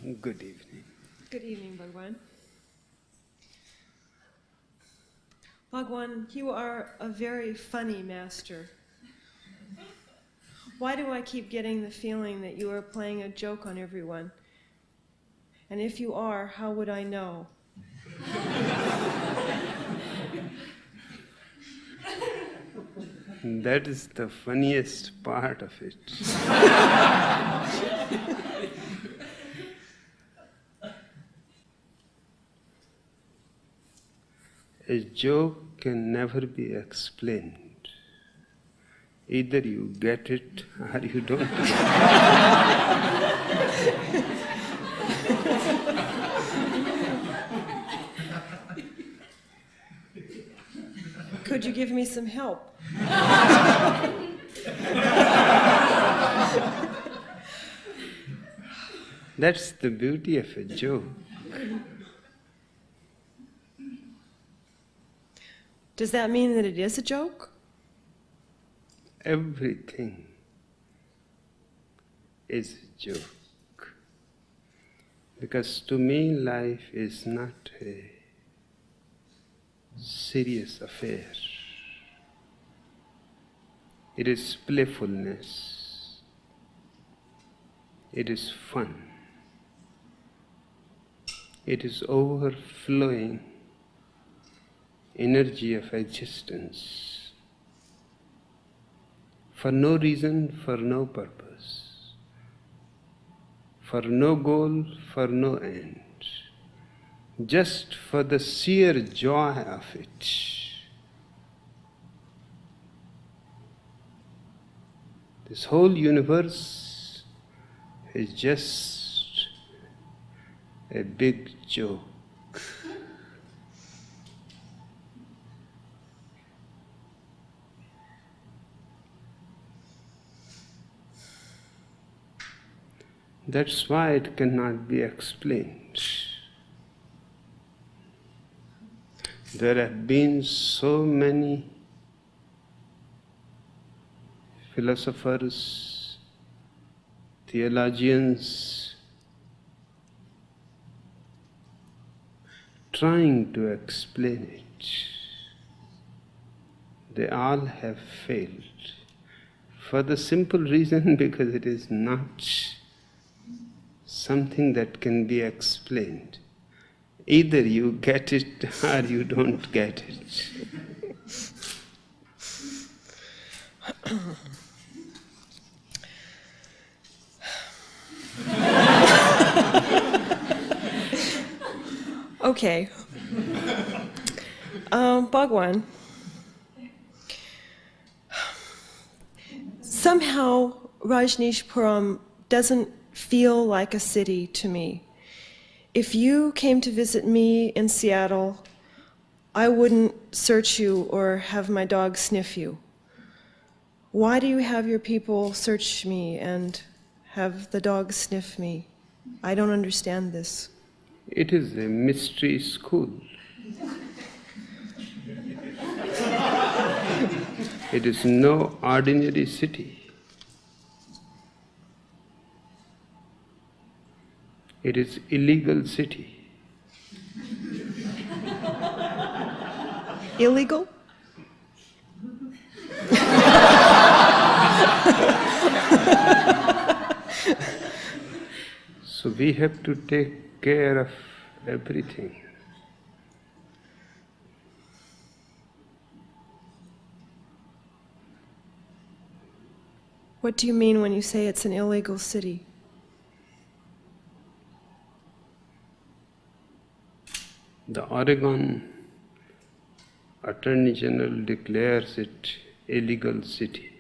Good evening. Good evening, Bhagwan. Bhagwan, you are a very funny master. Why do I keep getting the feeling that you are playing a joke on everyone? And if you are, how would I know? That is the funniest part of it. A joke can never be explained. Either you get it or you don't get it. Could you give me some help? That's the beauty of a joke. Does that mean that it is a joke? Everything is a joke. Because to me, life is not a serious affair. It is playfulness. It is fun. It is overflowing energy of existence. For no reason, for no purpose. For no goal, for no end. Just for the sheer joy of it. This whole universe is just a big joke. That's why it cannot be explained. There have been so many philosophers, theologians trying to explain it. They all have failed. For the simple reason because it is not something that can be explained. Either you get it or you don't get it. Okay. Bhagwan. Somehow Rajneeshpuram doesn't feel like a city to me. If you came to visit me in Seattle, I wouldn't search you or have my dog sniff you. Why do you have your people search me and have the dog sniff me? I don't understand this. It is a mystery school. It is no ordinary city. It is illegal city. Illegal? So we have to take care of everything. What do you mean when you say it's an illegal city? The Oregon Attorney General declares it illegal city.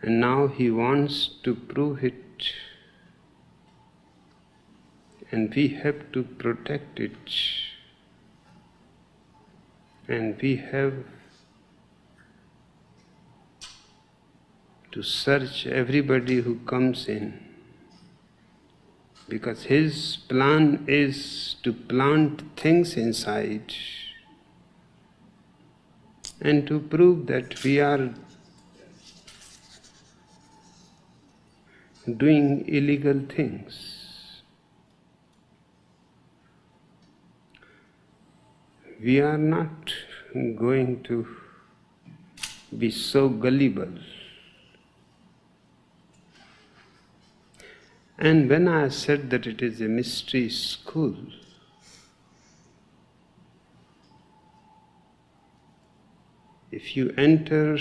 And now he wants to prove it. And we have to protect it. And we have to search everybody who comes in. Because his plan is to plant things inside and to prove that we are doing illegal things. We are not going to be so gullible. And when I said that it is a mystery school, if you enter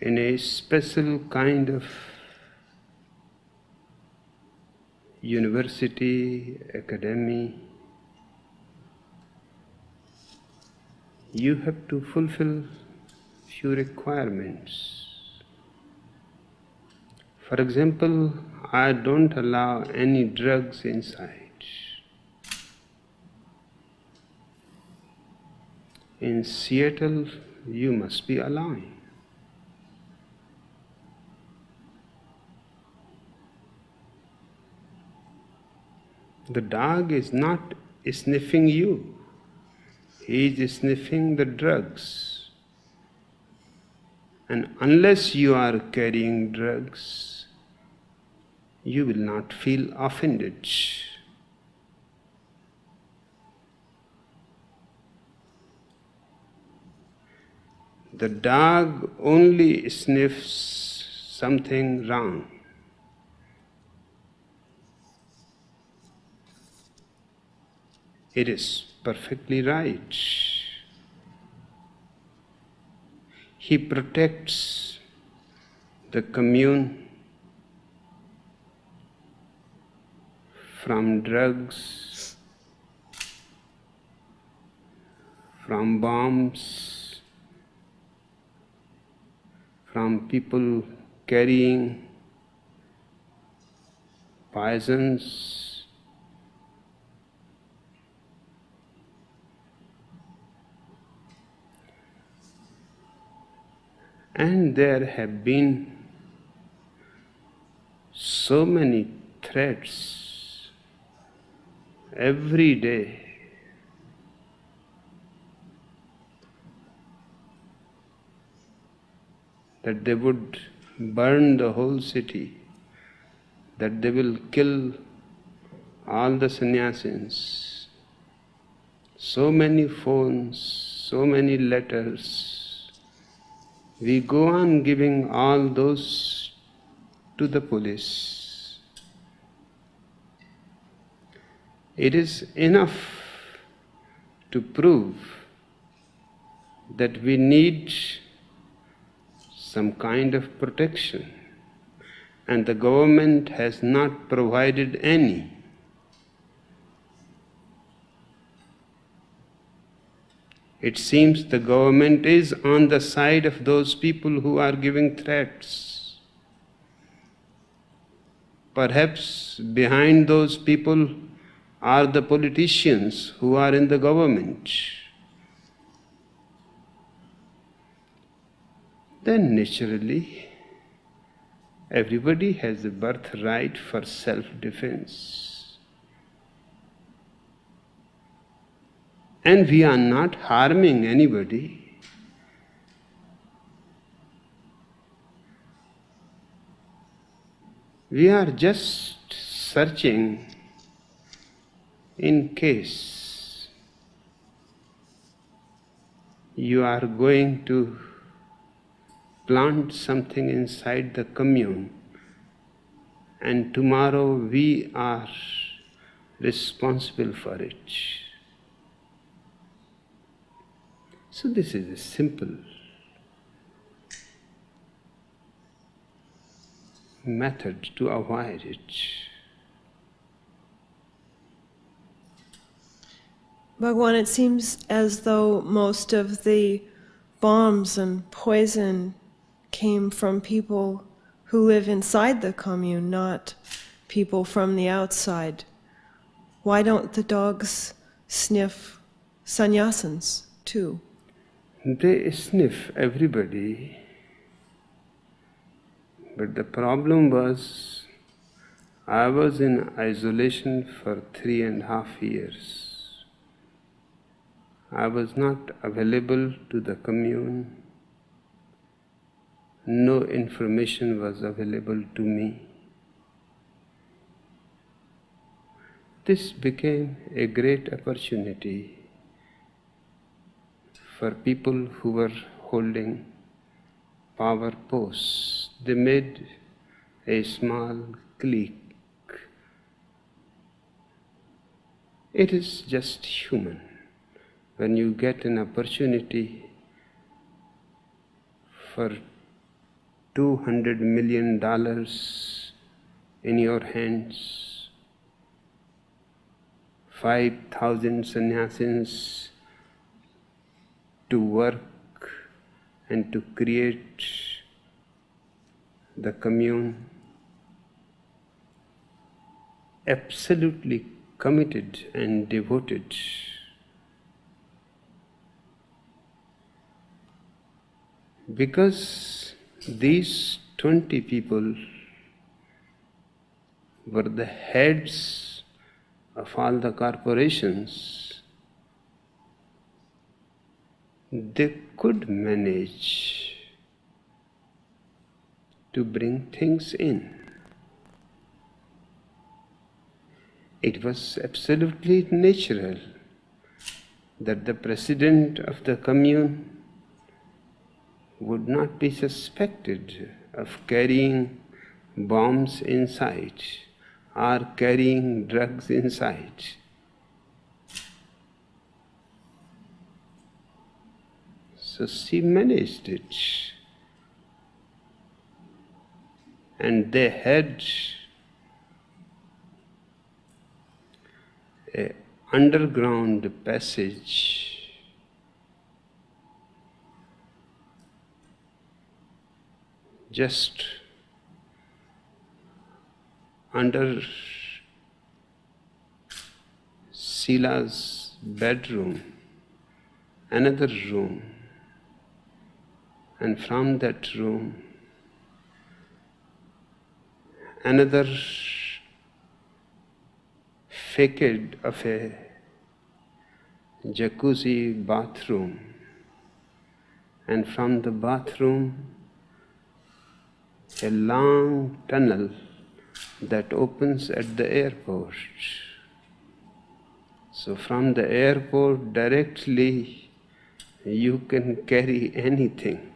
in a special kind of university, academy, you have to fulfill few requirements. For example, I don't allow any drugs inside. In Seattle, you must be allowing. The dog is not sniffing you. He is sniffing the drugs. And unless you are carrying drugs, you will not feel offended. The dog only sniffs something wrong. It is perfectly right. He protects the commune from drugs, from bombs, from people carrying poisons. And there have been so many threats every day. That they would burn the whole city, that they will kill all the sannyasins. So many phones, so many letters. We go on giving all those to the police. It is enough to prove that we need some kind of protection, and the government has not provided any. It seems the government is on the side of those people who are giving threats. Perhaps behind those people are the politicians who are in the government. Then naturally, everybody has a birthright for self-defense. And we are not harming anybody. We are just searching in case you are going to plant something inside the commune, and tomorrow we are responsible for it. So this is a simple method to avoid it. Bhagwan, it seems as though most of the bombs and poison came from people who live inside the commune, not people from the outside. Why don't the dogs sniff sannyasins too? They sniff everybody, but the problem was I was in isolation for 3.5 years. I was not available to the commune. no information was available to me. This became a great opportunity for people who were holding power posts. They made a small clique. It is just human. When you get an opportunity for $200 million in your hands, 5,000 sannyasins to work and to create the commune, absolutely committed and devoted. Because these 20 people were the heads of all the corporations, they could manage to bring things in. It was absolutely natural that the president of the commune would not be suspected of carrying bombs inside or carrying drugs inside. So she managed it. And they had an underground passage just under Sheila's bedroom, another room, and from that room, another facade of a jacuzzi bathroom, and from the bathroom, a long tunnel that opens at the airport. So from the airport directly you can carry anything.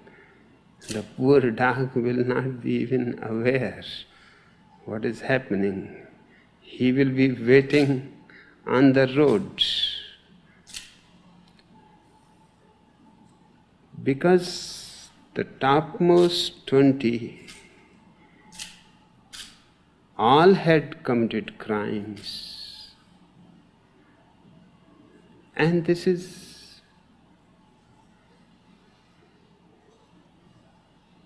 The poor dog will not be even aware what is happening. He will be waiting on the road. Because the topmost 20 all had committed crimes. And this is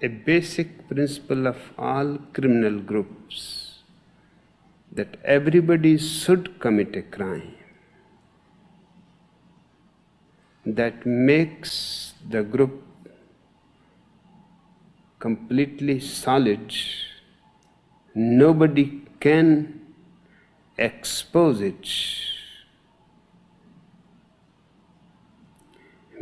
a basic principle of all criminal groups, that everybody should commit a crime. That makes the group completely solid. Nobody can expose it.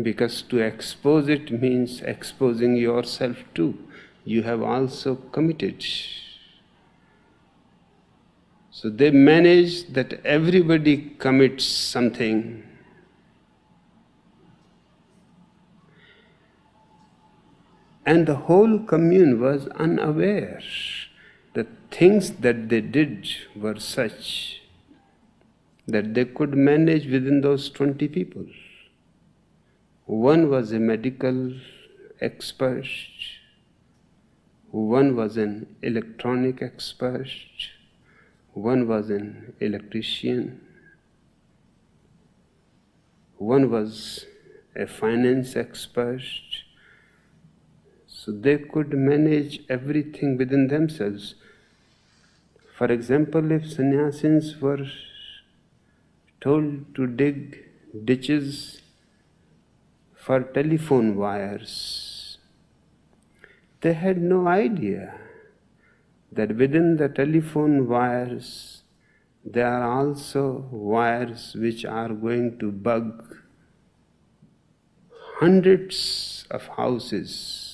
Because to expose it means exposing yourself too. You have also committed. So they manage that everybody commits something. And the whole commune was unaware. The things that they did were such that they could manage within those 20 people. One was a medical expert, one was an electronic expert, one was an electrician, one was a finance expert. So they could manage everything within themselves. For example, if sannyasins were told to dig ditches for telephone wires, they had no idea that within the telephone wires there are also wires which are going to bug hundreds of houses.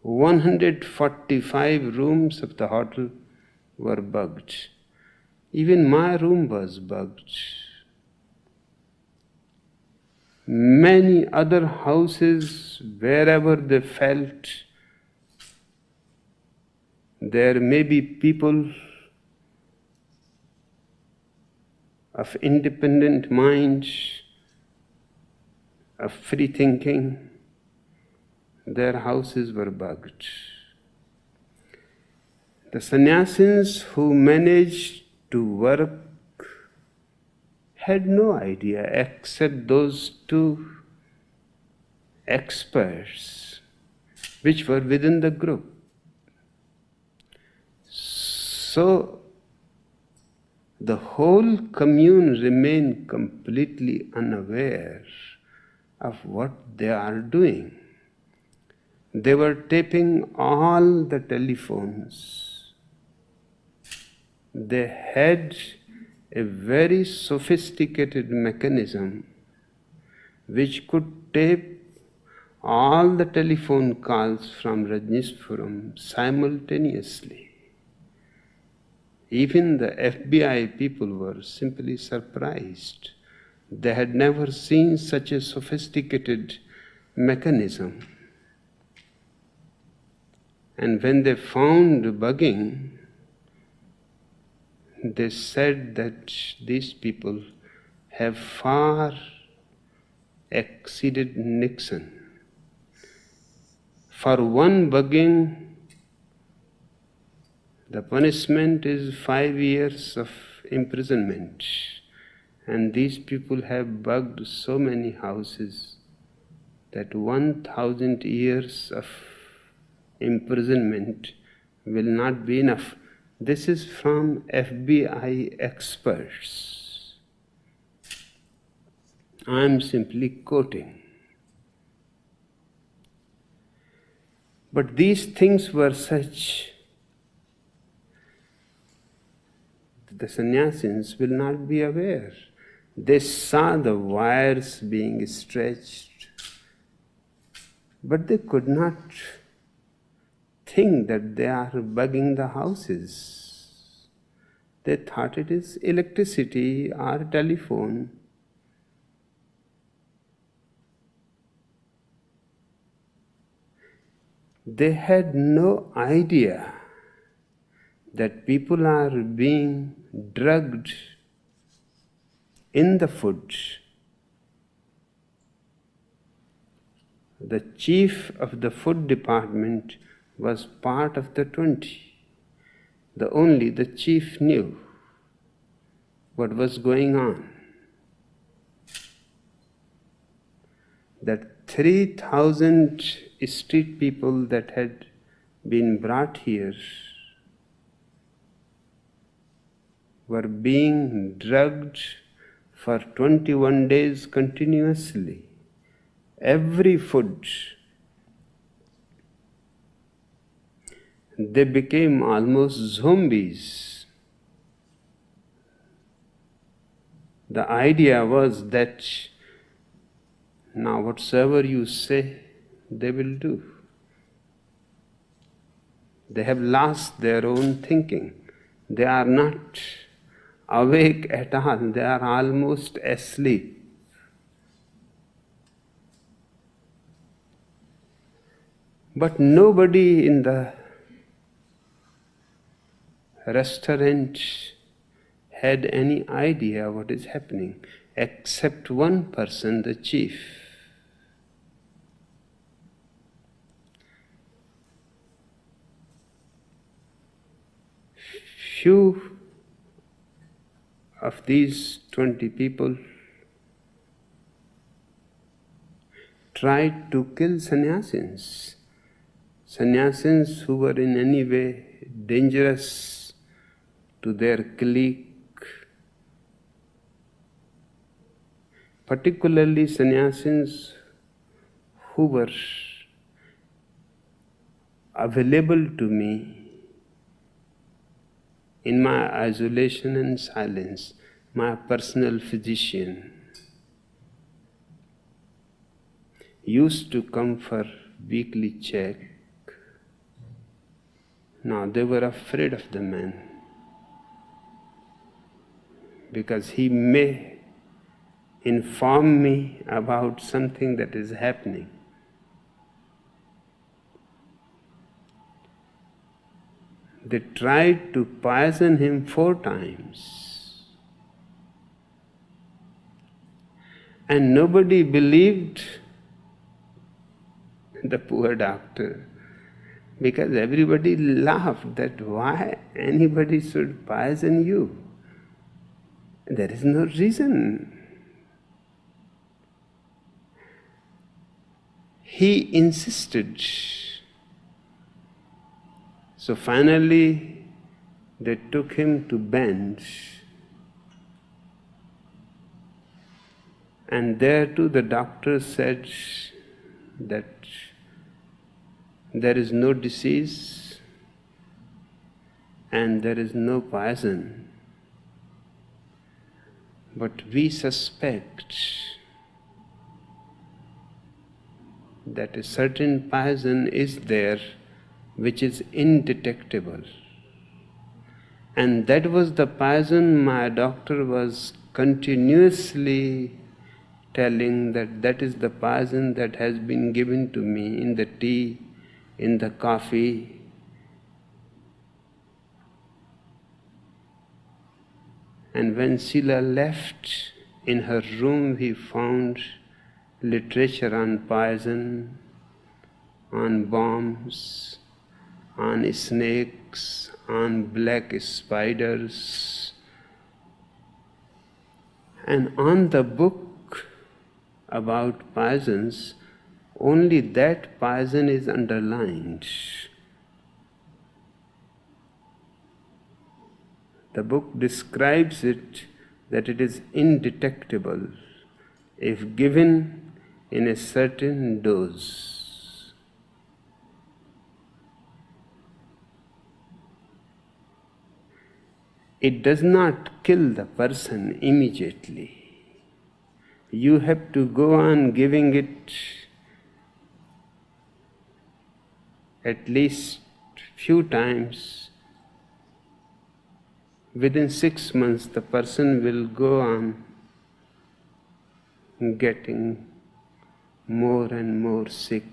145 rooms of the hotel were bugged. Even my room was bugged. Many other houses, wherever they felt there may be people of independent mind, of free thinking, their houses were bugged. The sannyasins who managed to work had no idea except those two experts which were within the group. So the whole commune remained completely unaware of what they are doing. They were taping all the telephones. They had a very sophisticated mechanism which could tape all the telephone calls from Rajneeshpuram simultaneously. Even the FBI people were simply surprised. They had never seen such a sophisticated mechanism. And when they found bugging, they said that these people have far exceeded Nixon. For one bugging, the punishment is 5 years of imprisonment. And these people have bugged so many houses that 1,000 years of imprisonment will not be enough. This is from FBI experts. I am simply quoting. But these things were such that the sannyasins will not be aware. They saw the wires being stretched, but they could not think that they are bugging the houses. They thought it is electricity or telephone. They had no idea that people are being drugged in the food. The chief of the food department was part of the 20. Only the chief knew what was going on. That 3,000 street people that had been brought here were being drugged for 21 days continuously. Every food. They became almost zombies. The idea was that now whatsoever you say, they will do. They have lost their own thinking. They are not awake at all. They are almost asleep. But nobody in the restaurant had any idea what is happening, except one person, the chief. Few of these 20 people tried to kill sannyasins. Sannyasins who were in any way dangerous to their clique, particularly sannyasins who were available to me in my isolation and silence, my personal physician, used to come for weekly check. Now they were afraid of the man, because he may inform me about something that is happening. They tried to poison him 4 times. And nobody believed the poor doctor, because everybody laughed that why anybody should poison you. There is no reason. He insisted. So finally they took him to bench, and there too the doctor said that there is no disease and there is no poison, but we suspect that a certain poison is there which is indetectable. And that was the poison my doctor was continuously telling, that is the poison that has been given to me in the tea, in the coffee. And when Sheila left, in her room he found literature on poison, on bombs, on snakes, on black spiders, and on the book about poisons, only that poison is underlined. The book describes it that it is indetectable if given in a certain dose. It does not kill the person immediately. You have to go on giving it at least few times. Within 6 months the person will go on getting more and more sick,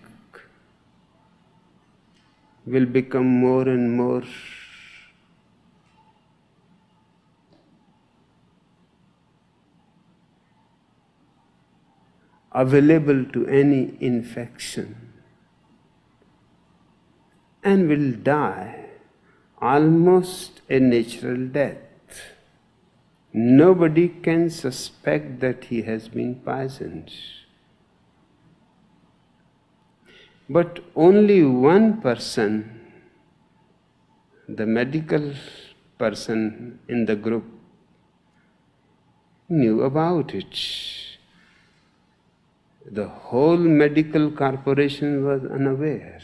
will become more and more available to any infection, and will die almost a natural death. Nobody can suspect that he has been poisoned. But only one person, the medical person in the group, knew about it. The whole medical corporation was unaware.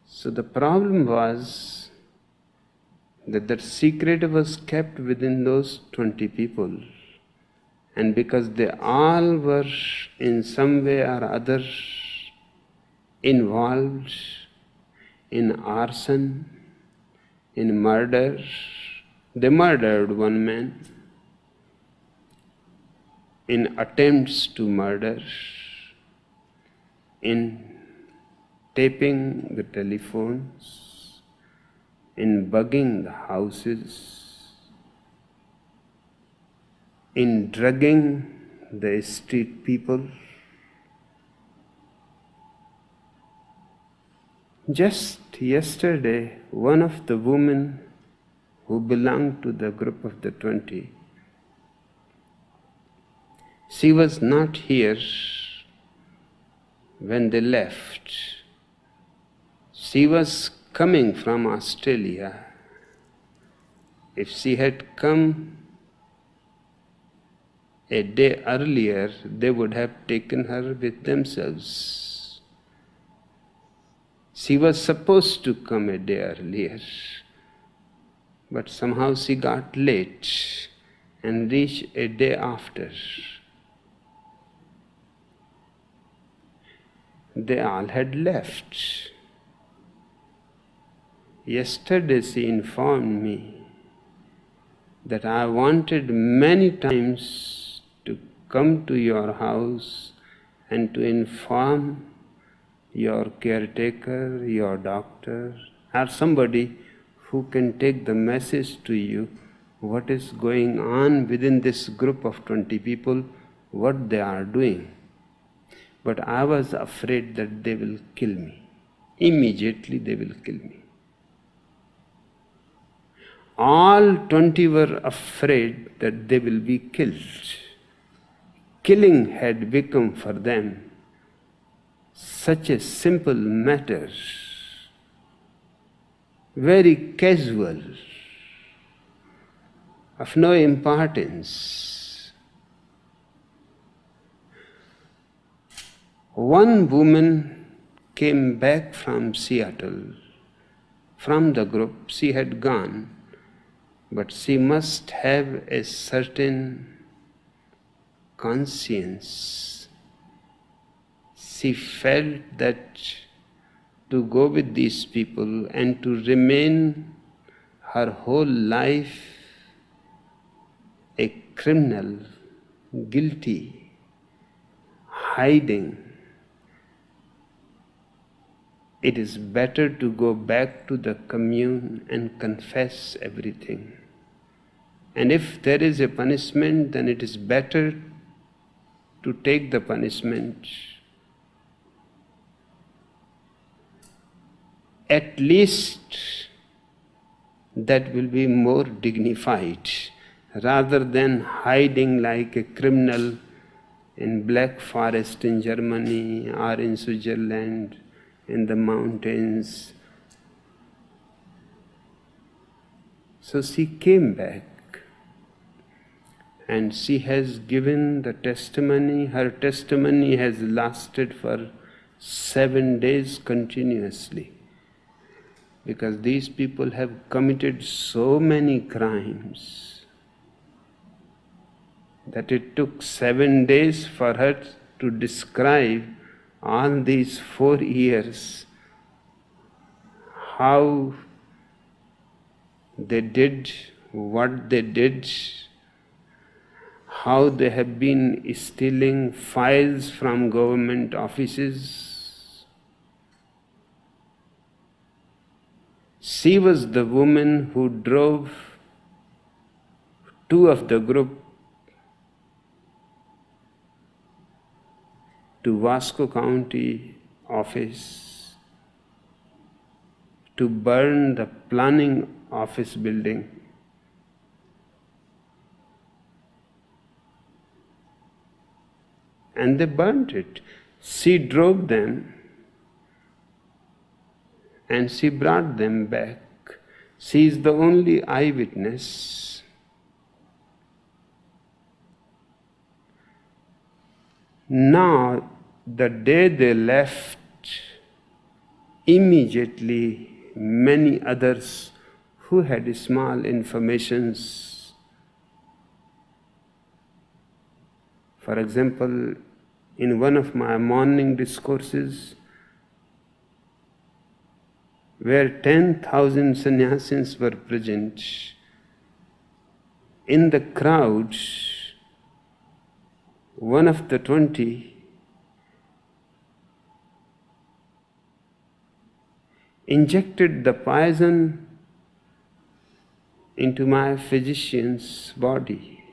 So the problem was that the secret was kept within those 20 people. And because they all were in some way or other involved in arson, in murder, they murdered one man, in attempts to murder, in taping the telephones, in bugging the houses, in drugging the street people. Just yesterday, one of the women who belonged to the group of the 20, she was not here when they left. She was coming from Australia. If she had come a day earlier, they would have taken her with themselves. She was supposed to come a day earlier, but somehow she got late and reached a day after. They all had left. Yesterday she informed me that I wanted many times to come to your house and to inform your caretaker, your doctor, or somebody who can take the message to you what is going on within this group of 20 people, what they are doing. But I was afraid that they will kill me. Immediately they will kill me. All 20 were afraid that they will be killed. Killing had become for them such a simple matter, very casual, of no importance. One woman came back from Seattle, from the group. She had gone, but she must have a certain conscience. She felt that to go with these people and to remain her whole life a criminal, guilty, hiding, it is better to go back to the commune and confess everything. And if there is a punishment, then it is better to take the punishment. At least that will be more dignified, rather than hiding like a criminal in Black Forest in Germany or in Switzerland, in the mountains. So she came back and she has given the testimony. Her testimony has lasted for 7 days continuously, because these people have committed so many crimes that it took 7 days for her to describe all these 4 years, how they did what they did, how they have been stealing files from government offices. She was the woman who drove 2 of the group to Vasco County office to burn the planning office building. And they burnt it. She drove them and she brought them back. She is the only eyewitness. Now, the day they left, immediately many others who had small informations, for example, in one of my morning discourses, where 10,000 sannyasis were present, in the crowd, one of the 20 injected the poison into my physician's body.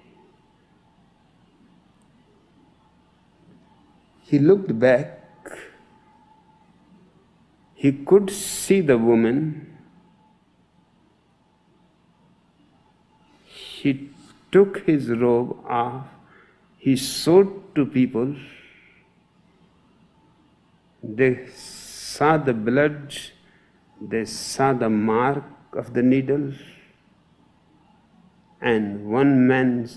He looked back. He could see the woman. He took his robe off. He showed to people. They saw the blood. They saw the mark of the needle. And one man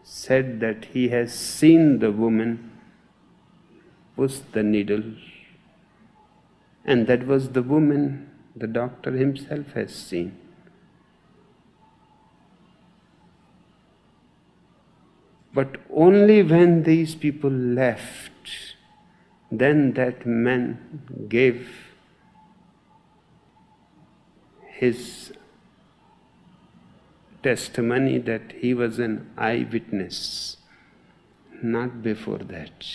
said that he has seen the woman push the needle. And that was the woman the doctor himself has seen. But only when these people left, then that man gave his testimony that he was an eyewitness, not before that.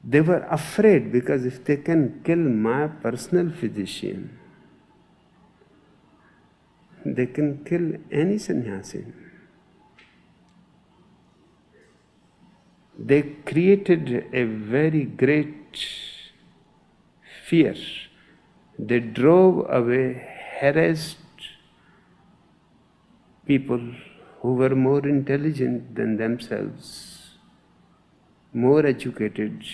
They were afraid because if they can kill my personal physician, they can kill any sannyasin. They created a very great fear. They drove away harassed people who were more intelligent than themselves, more educated.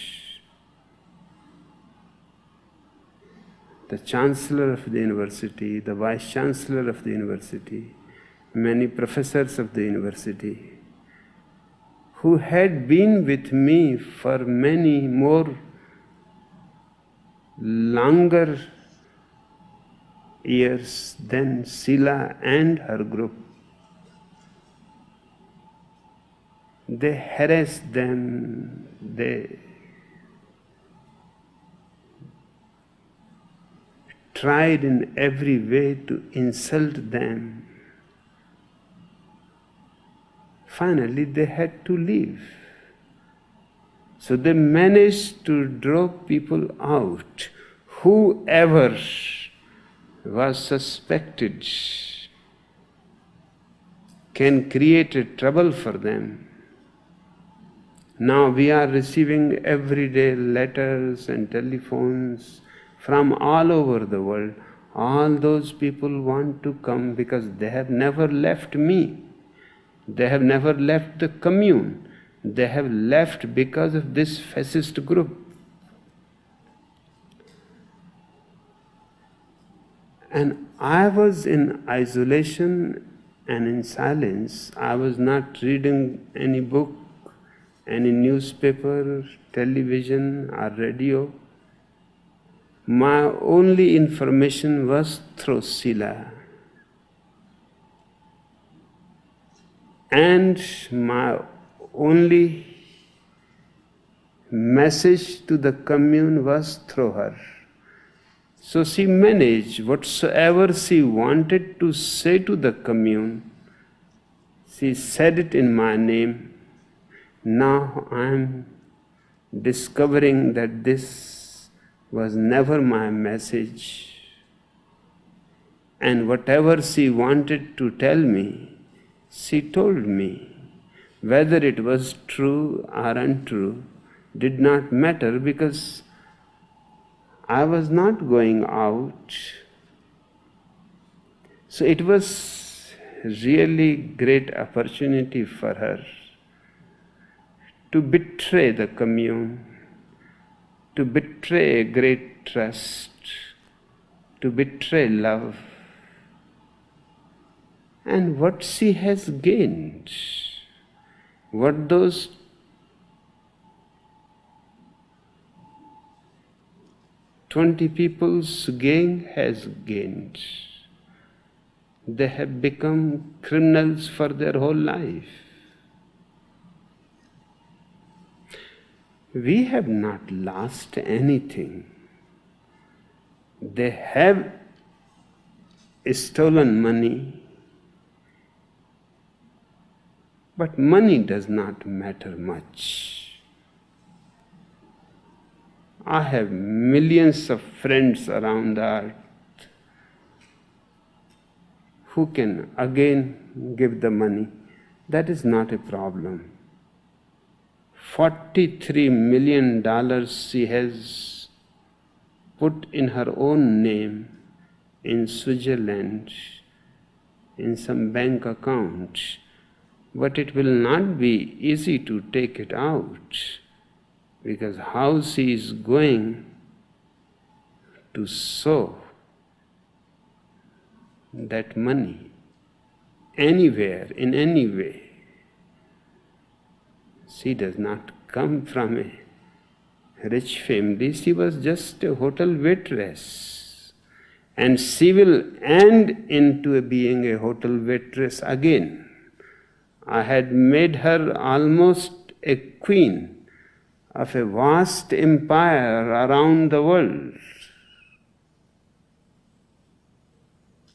The chancellor of the university, the vice chancellor of the university, many professors of the university, who had been with me for many more longer years than Sila and her group. They harassed them, they tried in every way to insult them. Finally, they had to leave. So they managed to draw people out. Whoever was suspected can create a trouble for them. Now we are receiving everyday letters and telephones from all over the world. All those people want to come because they have never left me. They have never left the commune. They have left because of this fascist group. And I was in isolation and in silence. I was not reading any book, any newspaper, television or radio. My only information was through Sila. And my only message to the commune was through her. So she managed whatsoever she wanted to say to the commune. She said it in my name. Now I am discovering that this was never my message. And whatever she wanted to tell me, she told me. Whether it was true or untrue did not matter because I was not going out. So it was really great opportunity for her to betray the commune, to betray a great trust, to betray love. And what she has gained, what those "20 people's gang has gained, they have become criminals for their whole life. We have not lost anything. They have stolen money, but money does not matter much. I have millions of friends around the earth who can again give the money. That is not a problem. $43 million she has put in her own name in Switzerland in some bank account. But it will not be easy to take it out, because how she is going to sow that money anywhere, in any way. She does not come from a rich family. She was just a hotel waitress. And she will end into being a hotel waitress again. I had made her almost a queen of a vast empire around the world.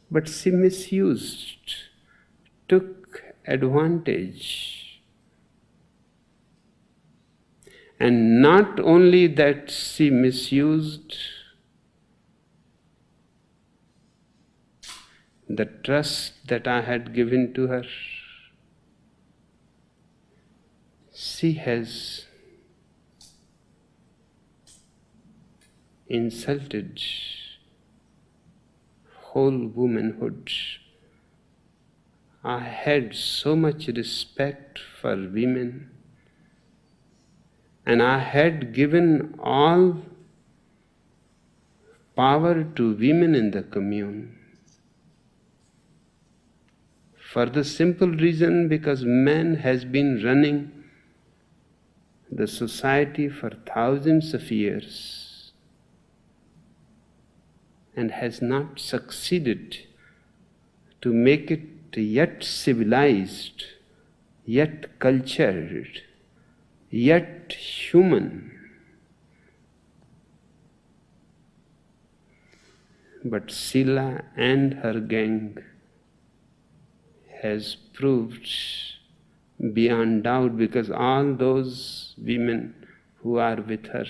But she misused, took advantage. And not only that she misused the trust that I had given to her, she has insulted whole womanhood. I had so much respect for women, and I had given all power to women in the commune, for the simple reason because man has been running the society for thousands of years and has not succeeded to make it yet civilized, yet cultured, yet human. But Sila and her gang has proved beyond doubt, because all those women who are with her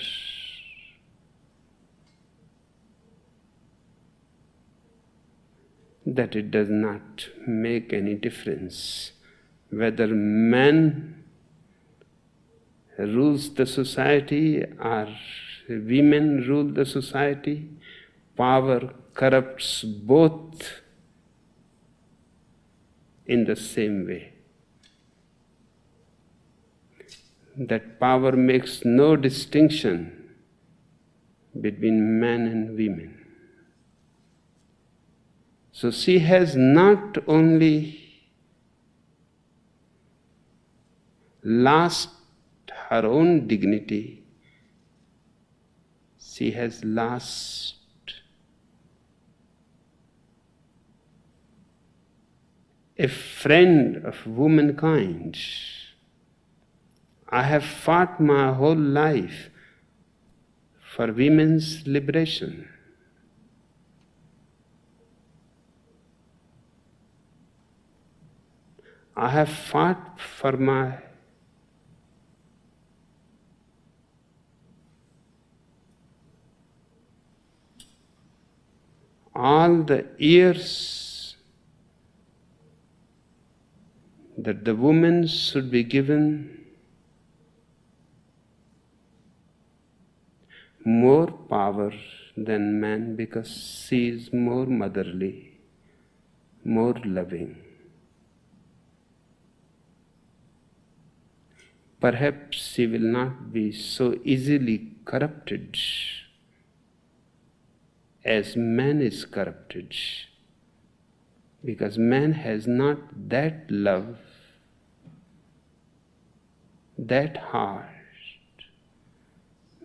that it does not make any difference whether man rules the society or women rule the society. Power corrupts both in the same way. That power makes no distinction between men and women. So she has not only lost her own dignity, she has lost a friend of womankind. I have fought my whole life for women's liberation. I have fought for all the years that the woman should be given more power than man, because she is more motherly, more loving. Perhaps she will not be so easily corrupted as man is corrupted, because man has not that love, that heart.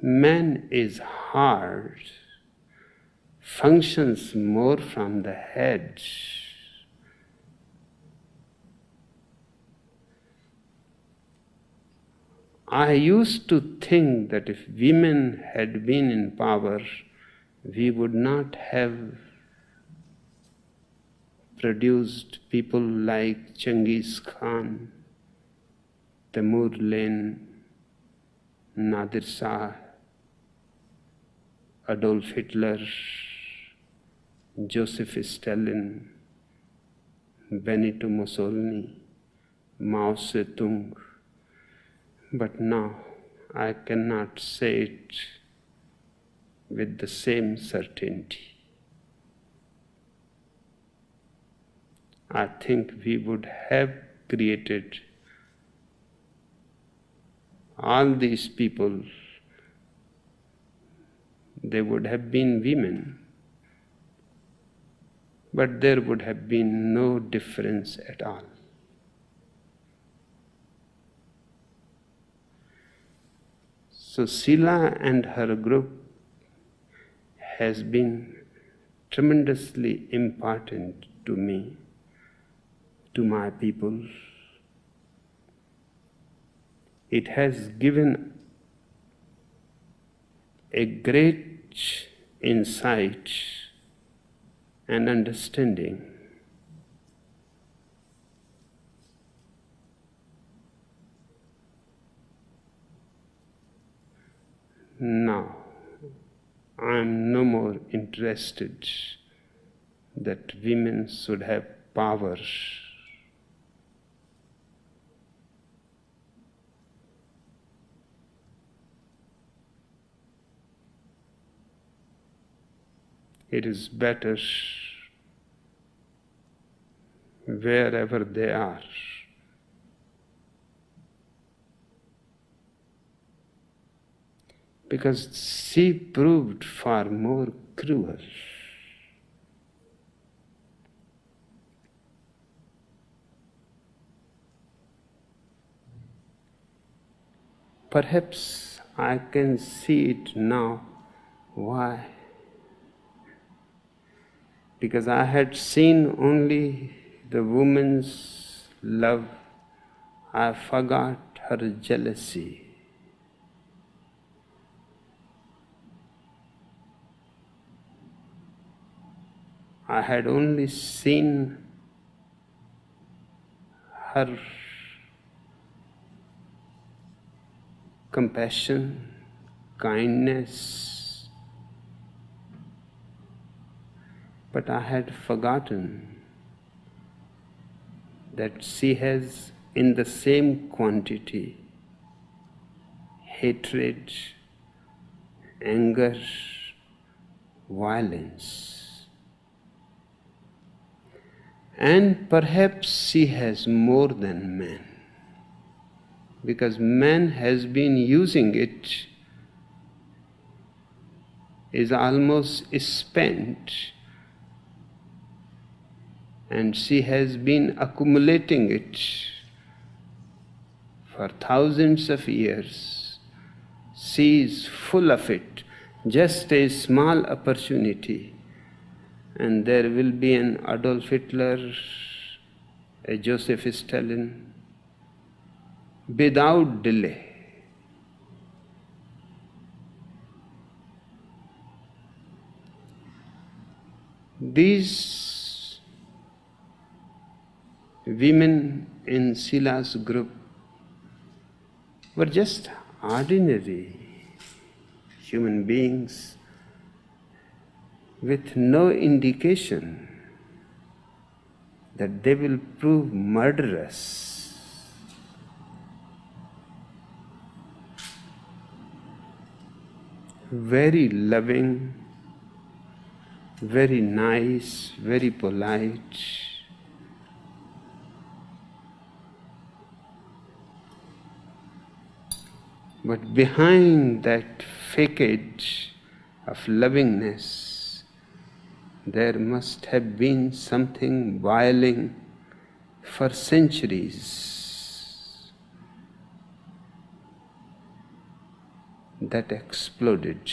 Man is hard, functions more from the head. I used to think that if women had been in power, we would not have produced people like Genghis Khan, Timur Lenk, Nadir Shah, Adolf Hitler, Joseph Stalin, Benito Mussolini, Mao Zedong. But now I cannot say it with the same certainty. I think we would have created all these people. They would have been women, but there would have been no difference at all. So Sila and her group has been tremendously important to me, to my people. It has given a great insight and understanding. Now, I am no more interested that women should have power. It is better wherever they are. Because she proved far more cruel. Perhaps I can see it now. Why? Because I had seen only the woman's love, I forgot her jealousy. I had only seen her compassion, kindness, but I had forgotten that she has in the same quantity hatred, anger, violence. And perhaps she has more than man, because man has been using it, is almost spent, and she has been accumulating it for thousands of years. She is full of it. Just a small opportunity, and there will be an Adolf Hitler, a Joseph Stalin, without delay. These women in Sila's group were just ordinary human beings with no indication that they will prove murderous. Very loving, very nice, very polite. But behind that facade of lovingness, there must have been something boiling for centuries that exploded.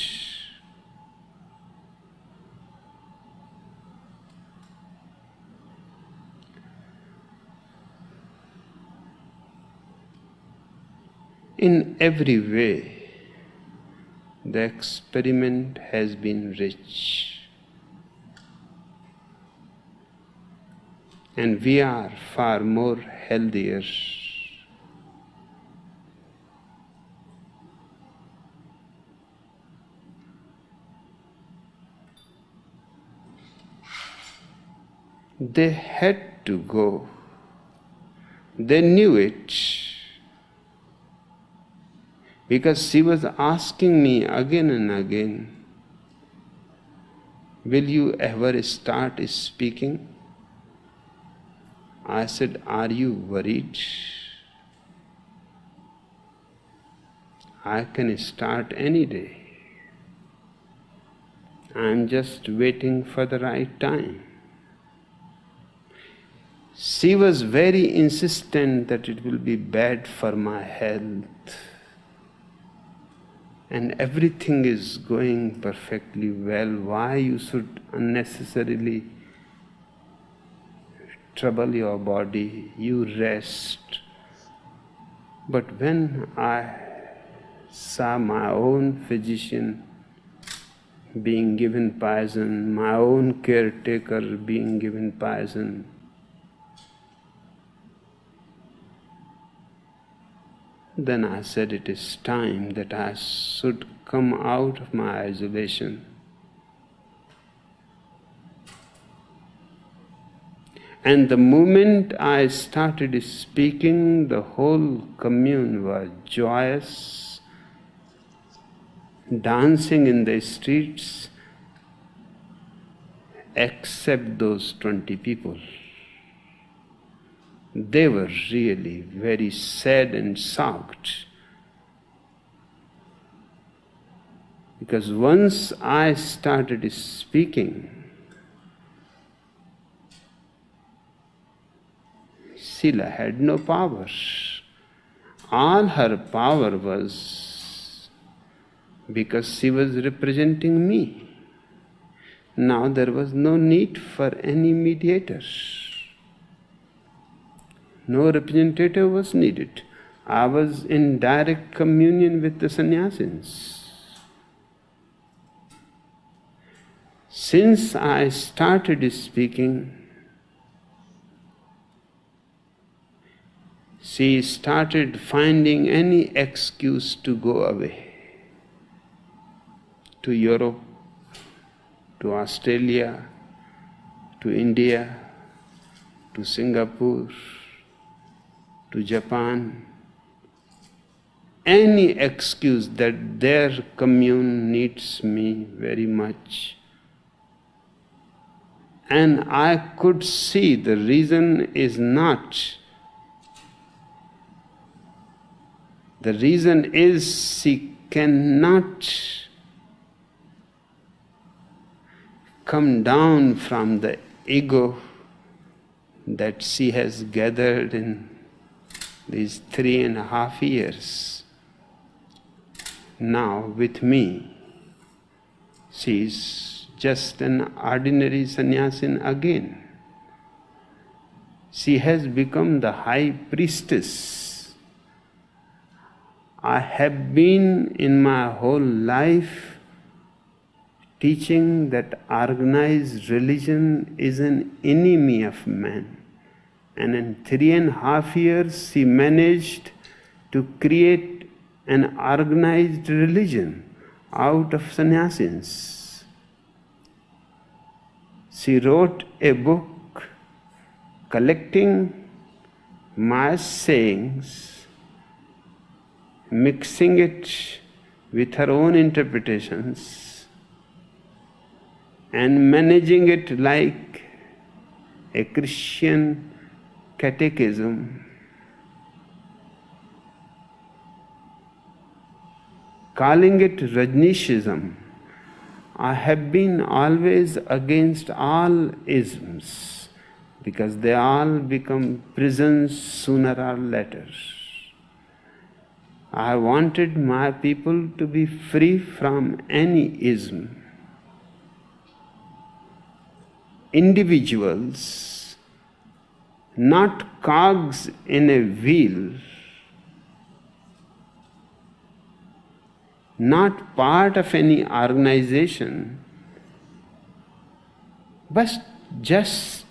In every way, the experiment has been rich. And we are far more healthier. They had to go. They knew it. Because she was asking me again and again, will you ever start speaking? I said, are you worried? I can start any day. I am just waiting for the right time. She was very insistent that it will be bad for my health. And everything is going perfectly well. Why you should unnecessarily trouble your body? You rest. But when I saw my own physician being given poison, my own caretaker being given poison. Then I said, it is time that I should come out of my isolation. And the moment I started speaking, the whole commune was joyous, dancing in the streets, except those 20 people. They were really very sad and shocked. Because once I started speaking, Sila had no power. All her power was because she was representing me. Now there was no need for any mediator. No representative was needed. I was in direct communion with the sannyasins. Since I started speaking, she started finding any excuse to go away. To Europe, to Australia, to India, to Singapore, to Japan. Any excuse that their commune needs me very much. And I could see the reason is not. The reason is she cannot come down from the ego that she has gathered in these 3.5 years. Now with me, she is just an ordinary sannyasin again. She has become the high priestess. I have been in my whole life teaching that organized religion is an enemy of man. And in 3.5 years, she managed to create an organized religion out of sannyasins. She wrote a book collecting my sayings, mixing it with her own interpretations, and managing it like a Christian catechism, calling it Rajneeshism. I have been always against all isms because they all become prisons sooner or later. I wanted my people to be free from any ism. Individuals, not cogs in a wheel, not part of any organization, but just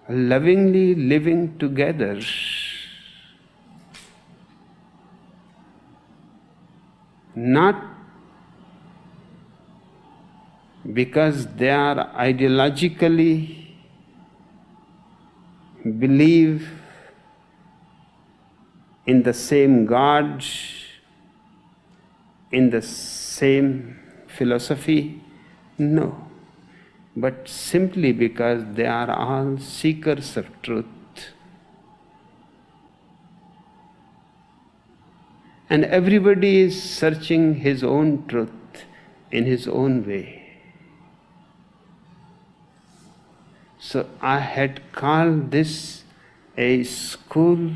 lovingly living together. Not because they are ideologically believe in the same God, in the same philosophy, no, but simply because they are all seekers of truth. And everybody is searching his own truth in his own way. So I had called this a school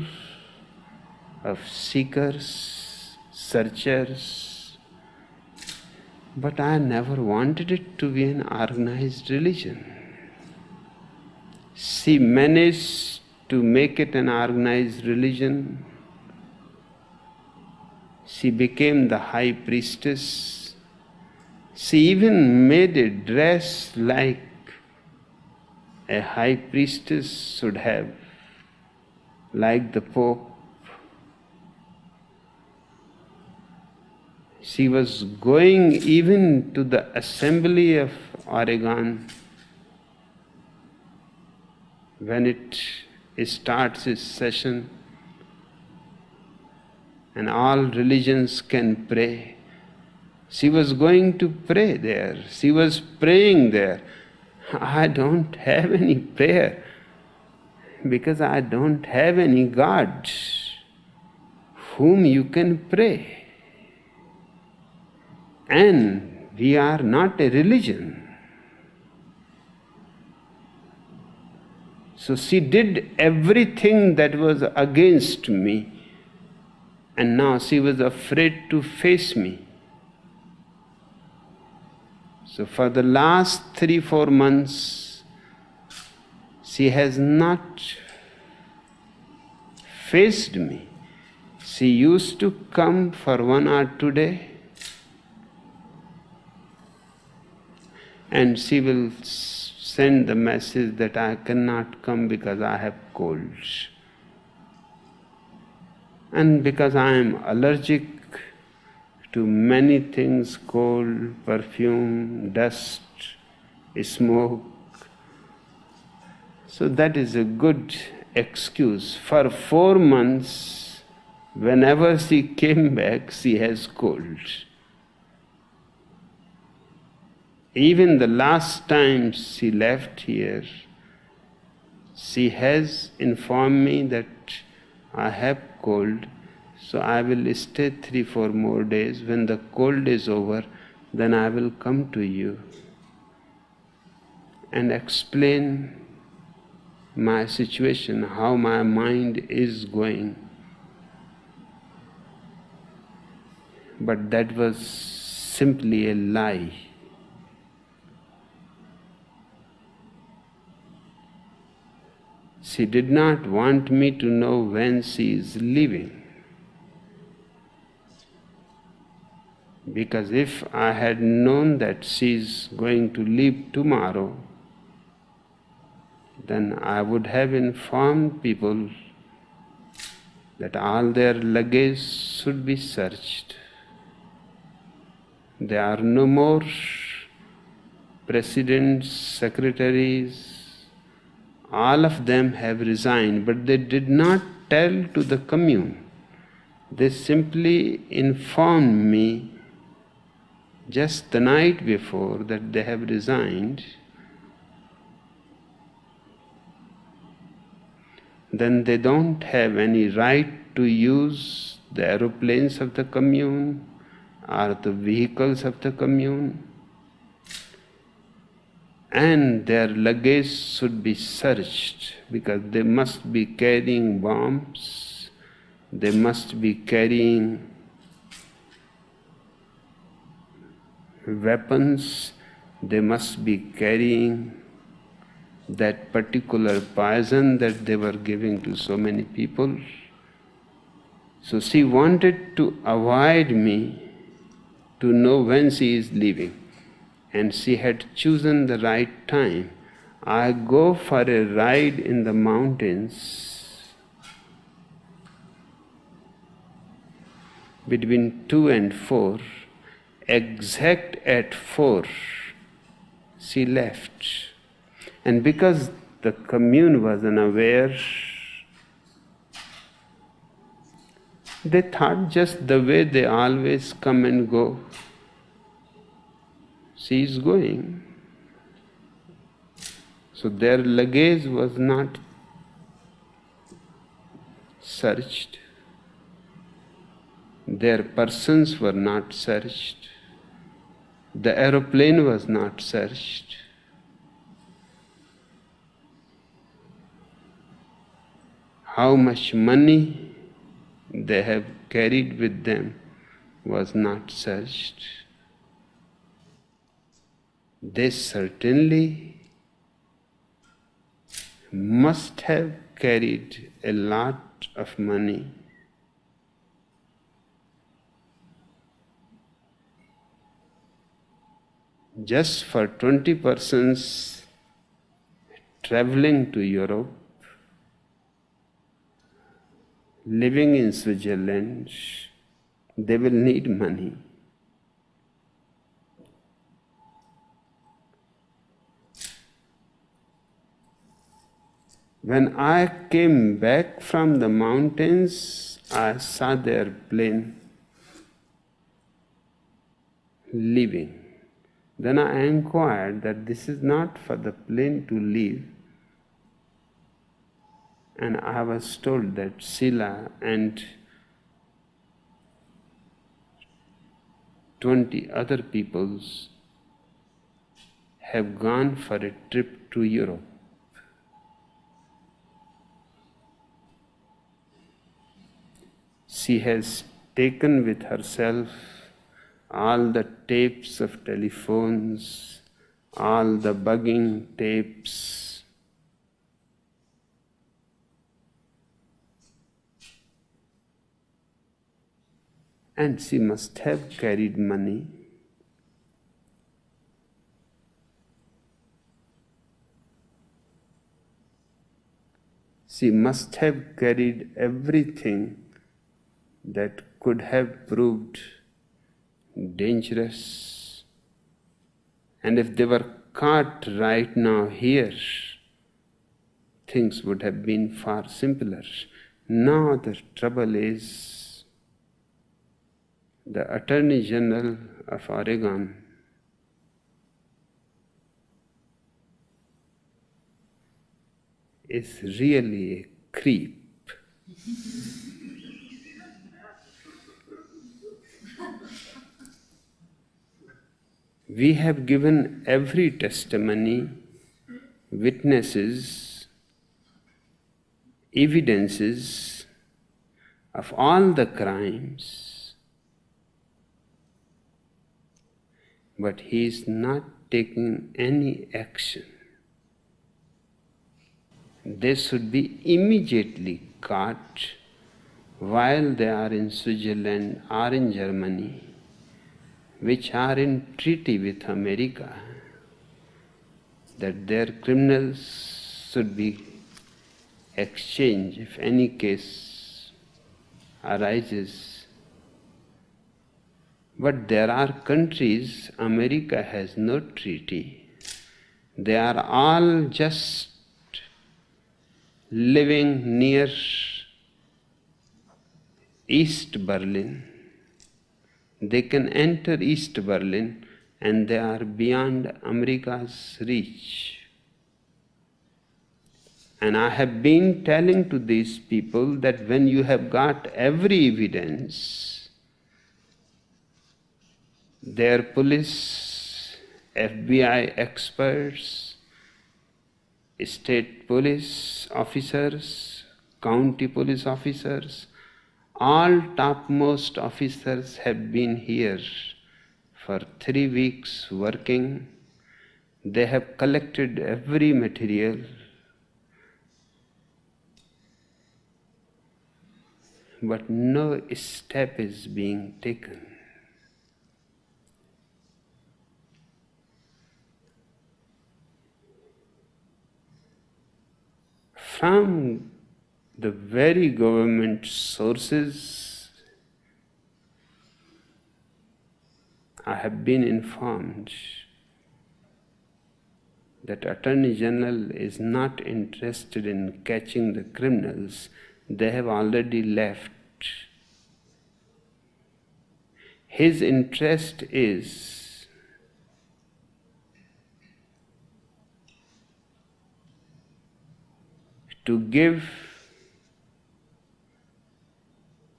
of seekers, searchers, but I never wanted it to be an organized religion. She managed to make it an organized religion. She became the high priestess. She even made a dress like a high priestess should have, like the Pope. She was going even to the Assembly of Oregon when it starts its session and all religions can pray. She was going to pray there. She was praying there. I don't have any prayer because I don't have any God whom you can pray. And we are not a religion. So she did everything that was against me, and now she was afraid to face me. So for the last 3-4 months, she has not faced me. She used to come for 1 or 2 days, and she will send the message that I cannot come because I have cold. And because I am allergic to many things, cold, perfume, dust, smoke. So that is a good excuse. For 4 months, whenever she came back, she has cold. Even the last time she left here, she has informed me that I have cold, so I will stay 3-4 more days. When the cold is over, then I will come to you and explain my situation, how my mind is going. But that was simply a lie. She did not want me to know when she is leaving. Because if I had known that she is going to leave tomorrow, then I would have informed people that all their luggage should be searched. There are no more presidents, secretaries. All of them have resigned, but they did not tell to the commune. They simply informed me just the night before that they have resigned. Then they don't have any right to use the aeroplanes of the commune or the vehicles of the commune. And their luggage should be searched because they must be carrying bombs, they must be carrying weapons, they must be carrying that particular poison that they were giving to so many people. So she wanted to avoid me to know when she is leaving. And she had chosen the right time. I go for a ride in the mountains between 2 and 4. Exact at 4, she left. And because the commune was unaware, they thought just the way they always come and go, she is going. So their luggage was not searched. Their persons were not searched. The aeroplane was not searched. How much money they have carried with them was not searched. They certainly must have carried a lot of money. just for 20 persons traveling to Europe, living in Switzerland, they will need money. When I came back from the mountains, I saw their plane leaving. Then I inquired that this is not for the plane to leave. And I was told that Sila and 20 other peoples have gone for a trip to Europe. She has taken with herself all the tapes of telephones, all the bugging tapes, and she must have carried money. She must have carried everything that could have proved dangerous. And if they were caught right now here, things would have been far simpler. Now the trouble is, the Attorney General of Oregon is really a creep. We have given every testimony, witnesses, evidences of all the crimes, but he is not taking any action. They should be immediately caught while they are in Switzerland or in Germany, which are in treaty with America, that their criminals should be exchanged if any case arises. But there are countries, America has no treaty. They are all just living near East Berlin. They can enter East Berlin and they are beyond America's reach. And I have been telling to these people that when you have got every evidence, their police, FBI experts, state police officers, county police officers, all topmost officers have been here for 3 weeks working. They have collected every material. But no step is being taken. From the very government sources, I have been informed that Attorney General is not interested in catching the criminals. They have already left. His interest is to give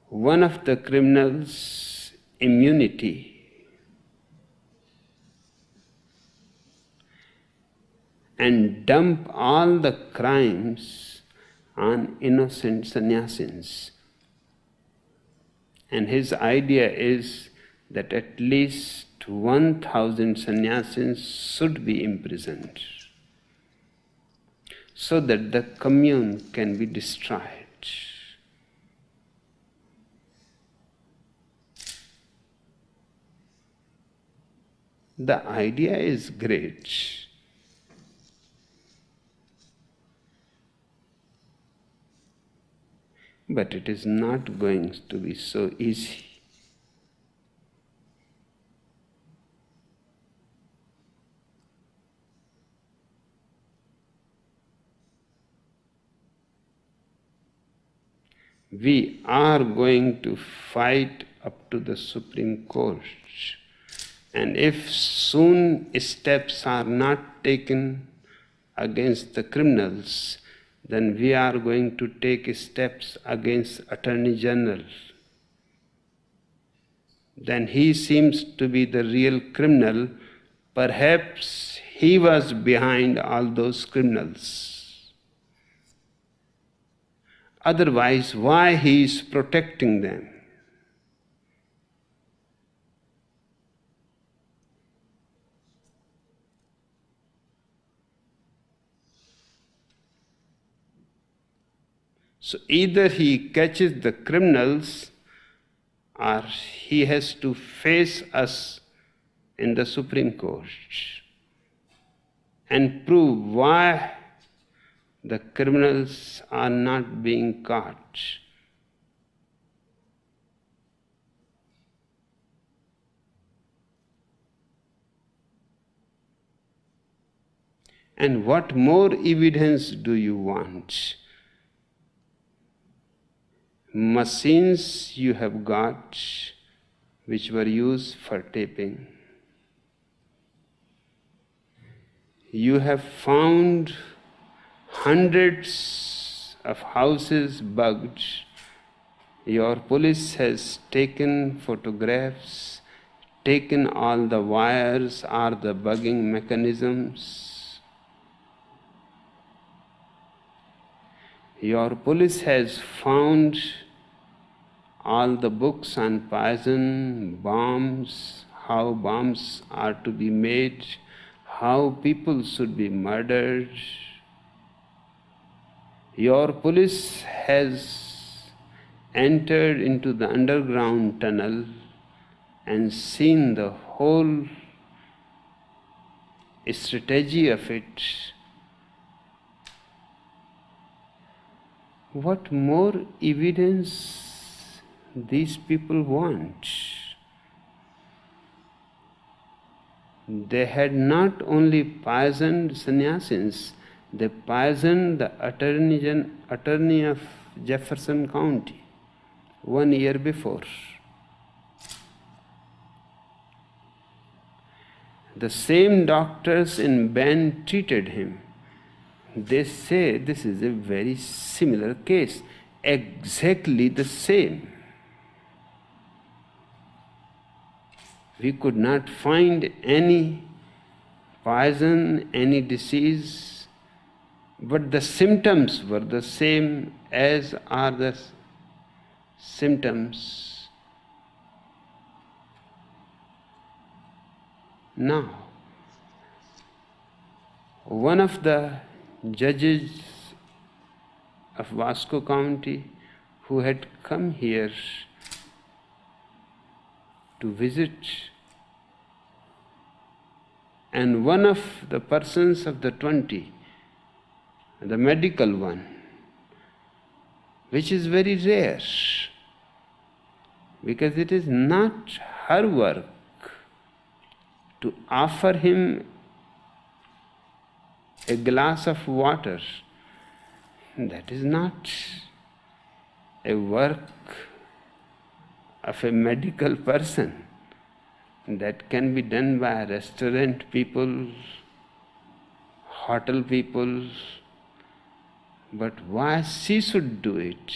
one of the criminals immunity and dump all the crimes on innocent sannyasins. And his idea is that at least 1,000 sannyasins should be imprisoned so that the commune can be destroyed. The idea is great. But it is not going to be so easy. We are going to fight up to the Supreme Court. And if soon steps are not taken against the criminals, then we are going to take steps against Attorney General. Then he seems to be the real criminal. Perhaps he was behind all those criminals. Otherwise, why he is protecting them? So either he catches the criminals or he has to face us in the Supreme Court and prove why the criminals are not being caught. And what more evidence do you want? Machines you have got which were used for taping. You have found hundreds of houses bugged. Your police has taken photographs, taken all the wires or the bugging mechanisms. Your police has found all the books on poison, bombs, how bombs are to be made, how people should be murdered. Your police has entered into the underground tunnel and seen the whole strategy of it. What more evidence these people want? They had not only poisoned sannyasins, they poisoned the attorney of Jefferson County 1 year before. The same doctors in Bend treated him. They say this is a very similar case, exactly the same. We could not find any poison, any disease, but the symptoms were the same as are the symptoms now. One of the judges of Vasco County who had come here to visit, and one of the persons of the 20, the medical one, which is very rare, because it is not her work to offer him a glass of water. That is not a work of a medical person. That can be done by restaurant people, hotel people, but why she should do it?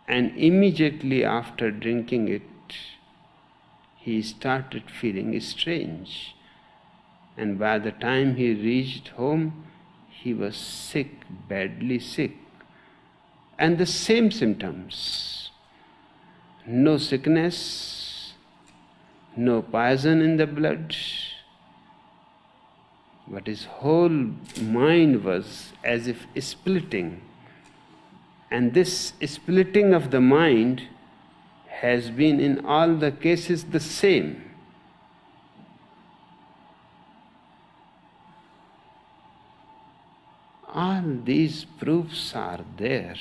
And immediately after drinking it, he started feeling strange. And by the time he reached home, he was sick, badly sick. And the same symptoms. No sickness, no poison in the blood, but his whole mind was as if splitting. And this splitting of the mind has been in all the cases the same. these proofs are there.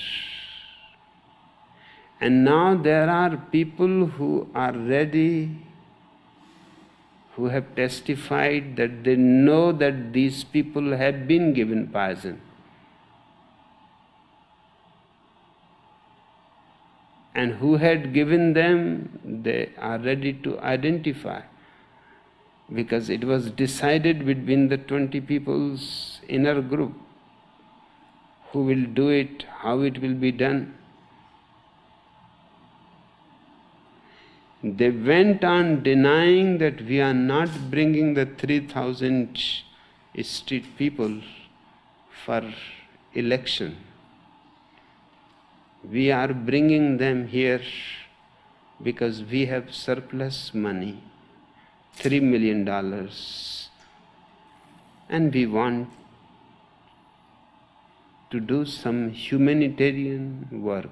And now there are people who are ready, who have testified that they know that these people have been given poison. And who had given them, they are ready to identify. Because it was decided between the 20 people's inner group who will do it, how it will be done. They went on denying that we are not bringing the 3,000 street people for election. We are bringing them here because we have surplus money, $3 million, and we want to do some humanitarian work.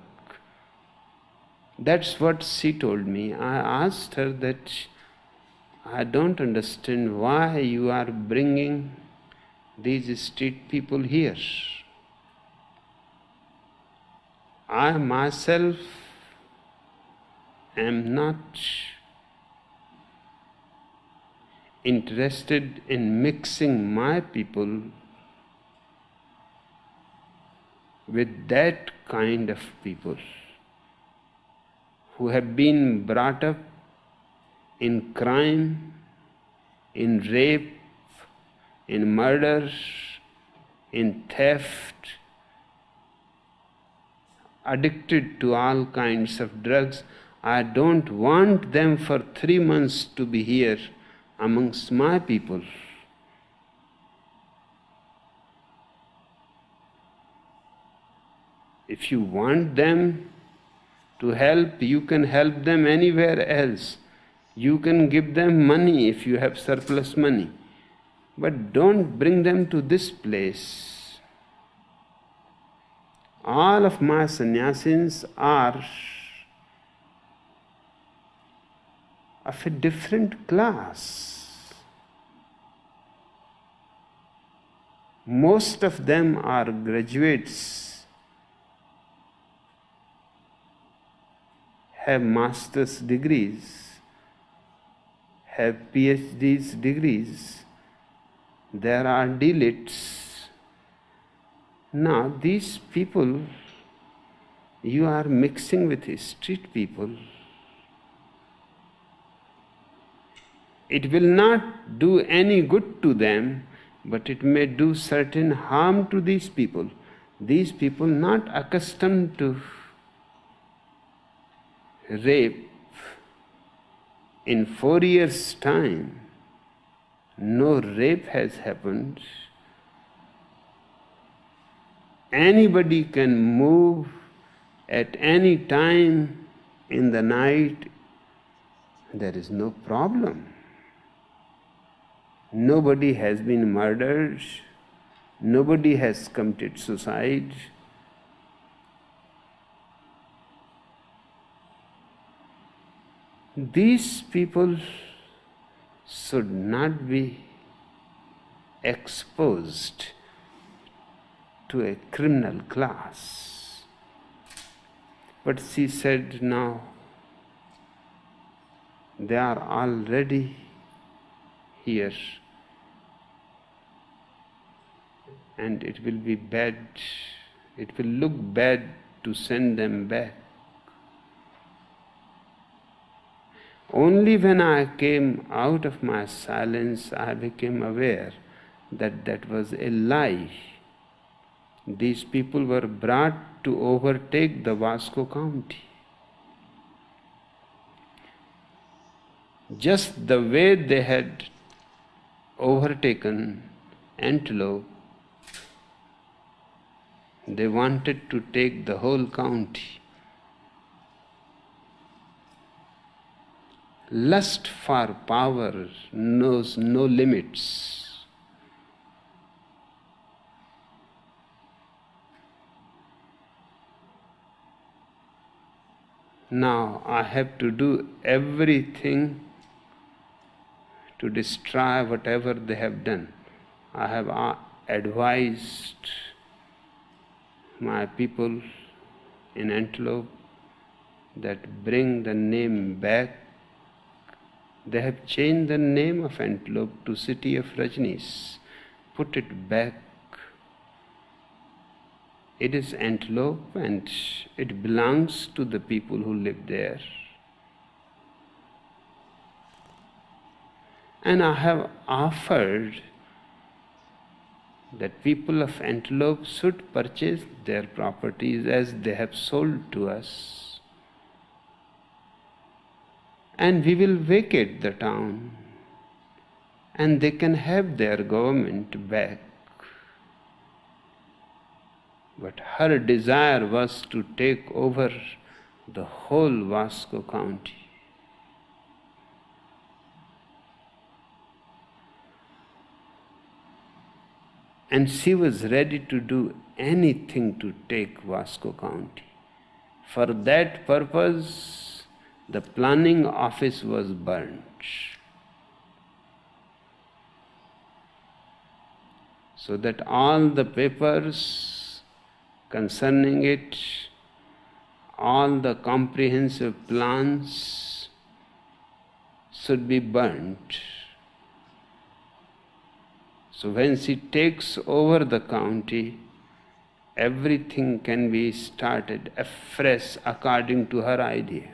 That's what she told me. I asked her that I don't understand why you are bringing these street people here. I myself am not interested in mixing my people with that kind of people who have been brought up in crime, in rape, in murder, in theft, addicted to all kinds of drugs. I don't want them for 3 months to be here amongst my people. If you want them to help, you can help them anywhere else. You can give them money if you have surplus money. But don't bring them to this place. All of my sannyasins are of a different class. Most of them are graduates, have master's degrees, have PhD's degrees. There are deletes. Now these people, you are mixing with street people. It will not do any good to them, but it may do certain harm to these people. These people not accustomed to rape. In 4 years' time, no rape has happened. Anybody can move at any time in the night. There is no problem. Nobody has been murdered. Nobody has committed suicide. These people should not be exposed to a criminal class. But she said, now they are already here, and it will be bad, it will look bad to send them back. Only when I came out of my silence, I became aware that that was a lie. These people were brought to overtake the Vasco County. Just the way they had overtaken Antelope, they wanted to take the whole county. Lust for power knows no limits. Now I have to do everything to destroy whatever they have done. I have advised my people in Antelope that bring the name back. They have changed the name of Antelope to City of Rajneesh. Put it back. It is Antelope and it belongs to the people who live there. And I have offered that people of Antelope should purchase their properties as they have sold to us. And we will vacate the town and they can have their government back. But her desire was to take over the whole Vasco County. And she was ready to do anything to take Vasco County. For that purpose, the planning office was burnt. So that all the papers concerning it, all the comprehensive plans should be burnt. So when she takes over the county, everything can be started afresh according to her idea.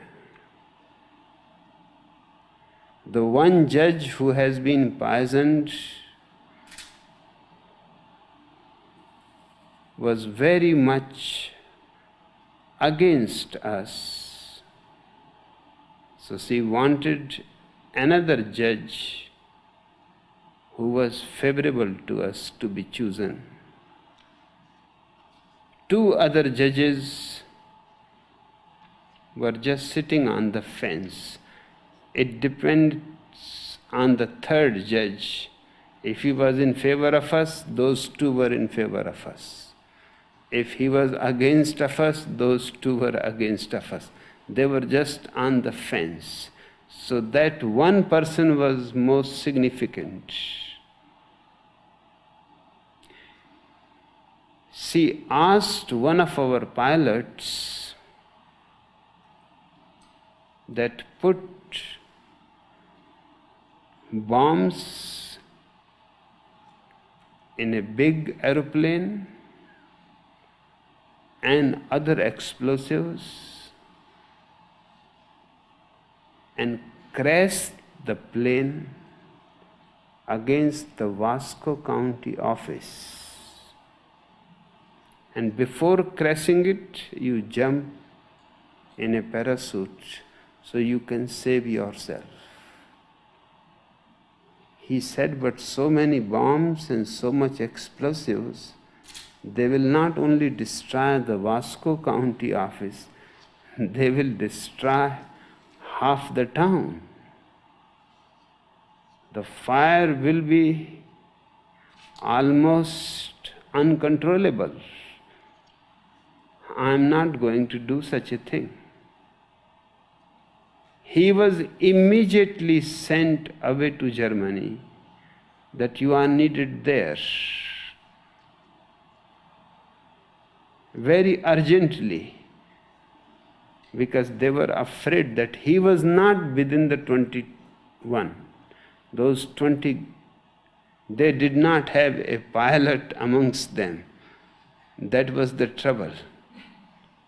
The one judge who has been poisoned was very much against us. So she wanted another judge who was favorable to us to be chosen. 2 other judges were just sitting on the fence. It depends on the 3rd judge. If he was in favor of us, those 2 were in favor of us. If he was against of us, those 2 were against of us. They were just on the fence. So that one person was most significant. She asked one of our pilots that put bombs in a big aeroplane and other explosives and crash the plane against the Vasco County office. And before crashing it, you jump in a parachute so you can save yourself. He said, but so many bombs and so much explosives, they will not only destroy the Vasco County office, they will destroy half the town. The fire will be almost uncontrollable. I am not going to do such a thing. He was immediately sent away to Germany, that you are needed there. Very urgently, because they were afraid that he was not within the 21. Those 20, they did not have a pilot amongst them. That was the trouble.